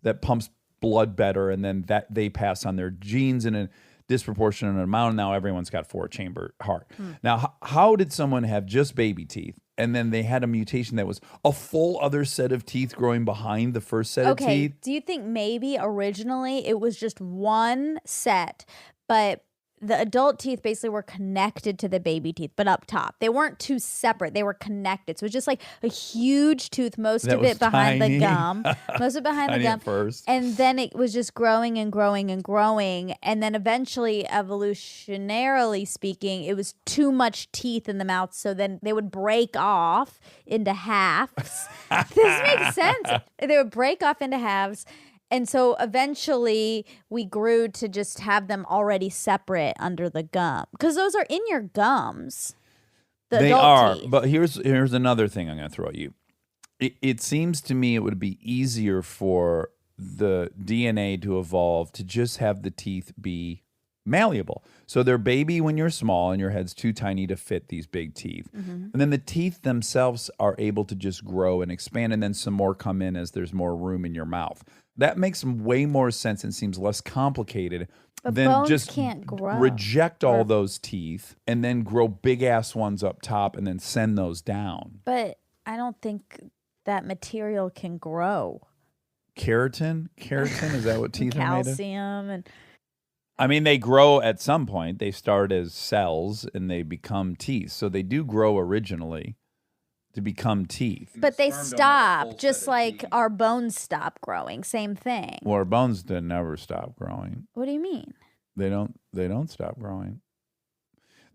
that pumps blood better. And then that they pass on their genes in a disproportionate amount. Now everyone's got 4-chamber heart. Now, how did someone have just baby teeth and then they had a mutation that was a full other set of teeth growing behind the first set of Okay. teeth? Do you think maybe originally it was just one set, but the adult teeth basically were connected to the baby teeth, but up top? They weren't two separate. They were connected. So it was just like a huge tooth, most That of was it behind tiny. the gum. Most of it behind the Tiny gum. at first. And then it was just growing and growing and growing. And then eventually, evolutionarily speaking, it was too much teeth in the mouth. So then they would break off into halves. This makes sense. They would break off into halves. And so eventually we grew to just have them already separate under the gum. Because those are in your gums. The They adult are, teeth. but here's another thing I'm going to throw at you. It seems to me it would be easier for the DNA to evolve to just have the teeth be malleable. So they're baby when you're small and your head's too tiny to fit these big teeth. And then the teeth themselves are able to just grow and expand, and then some more come in as there's more room in your mouth. That makes way more sense and seems less complicated But than bones just can't grow. reject all those teeth and then grow big ass ones up top and then send those down. But I don't think that material can grow. Keratin is that what teeth are made of? Calcium and I mean, they grow at some point. They start as cells and they become teeth. So they do grow originally to become teeth. but they stop just like our bones stop growing. Same thing. Well, our bones never stop growing. What do you mean? They don't stop growing.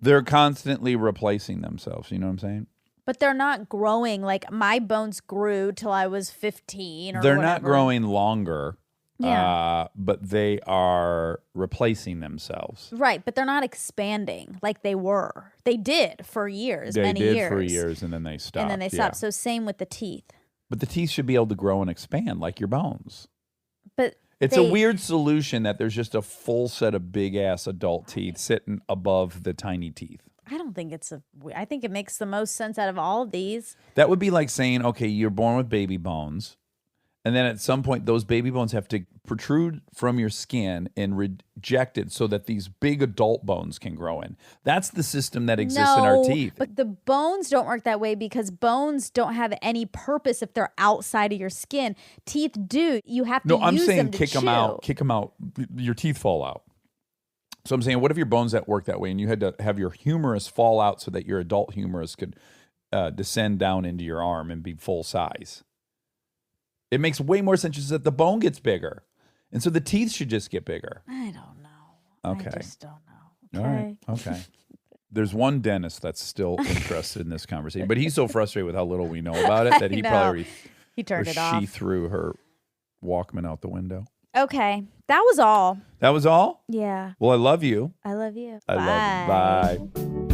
They're constantly replacing themselves. You know what I'm saying? But they're not growing. Like my bones grew till I was 15 or They're whatever. not growing longer. Yeah. But they are replacing themselves. Right, but they're not expanding like they were. They did for years, They many did years. for years and then they stopped. And then they stopped. So same with the teeth. But the teeth should be able to grow and expand like your bones. But It's a weird solution that there's just a full set of big ass adult teeth sitting above the tiny teeth. I don't think I think it makes the most sense out of all of these. That would be like saying, okay, you're born with baby bones, and then at some point those baby bones have to protrude from your skin and reject it so that these big adult bones can grow in. That's the system that exists in our teeth. But the bones don't work that way because bones don't have any purpose if they're outside of your skin. Teeth do. You have to No, I'm use saying them to kick them out. chew. Kick them out. Your teeth fall out. So I'm saying, what if your bones that work that way and you had to have your humerus fall out so that your adult humerus could descend down into your arm and be full size? It makes way more sense just that the bone gets bigger. And so the teeth should just get bigger. I don't know. Okay. I just don't know. All right. Okay. There's one dentist that's still interested in this conversation, but he's so frustrated with how little we know about it that he I know. probably He turned it she off. threw her Walkman out the window. Okay. That was all. That was all? Yeah. Well, I love you. I love you. I love you. Bye.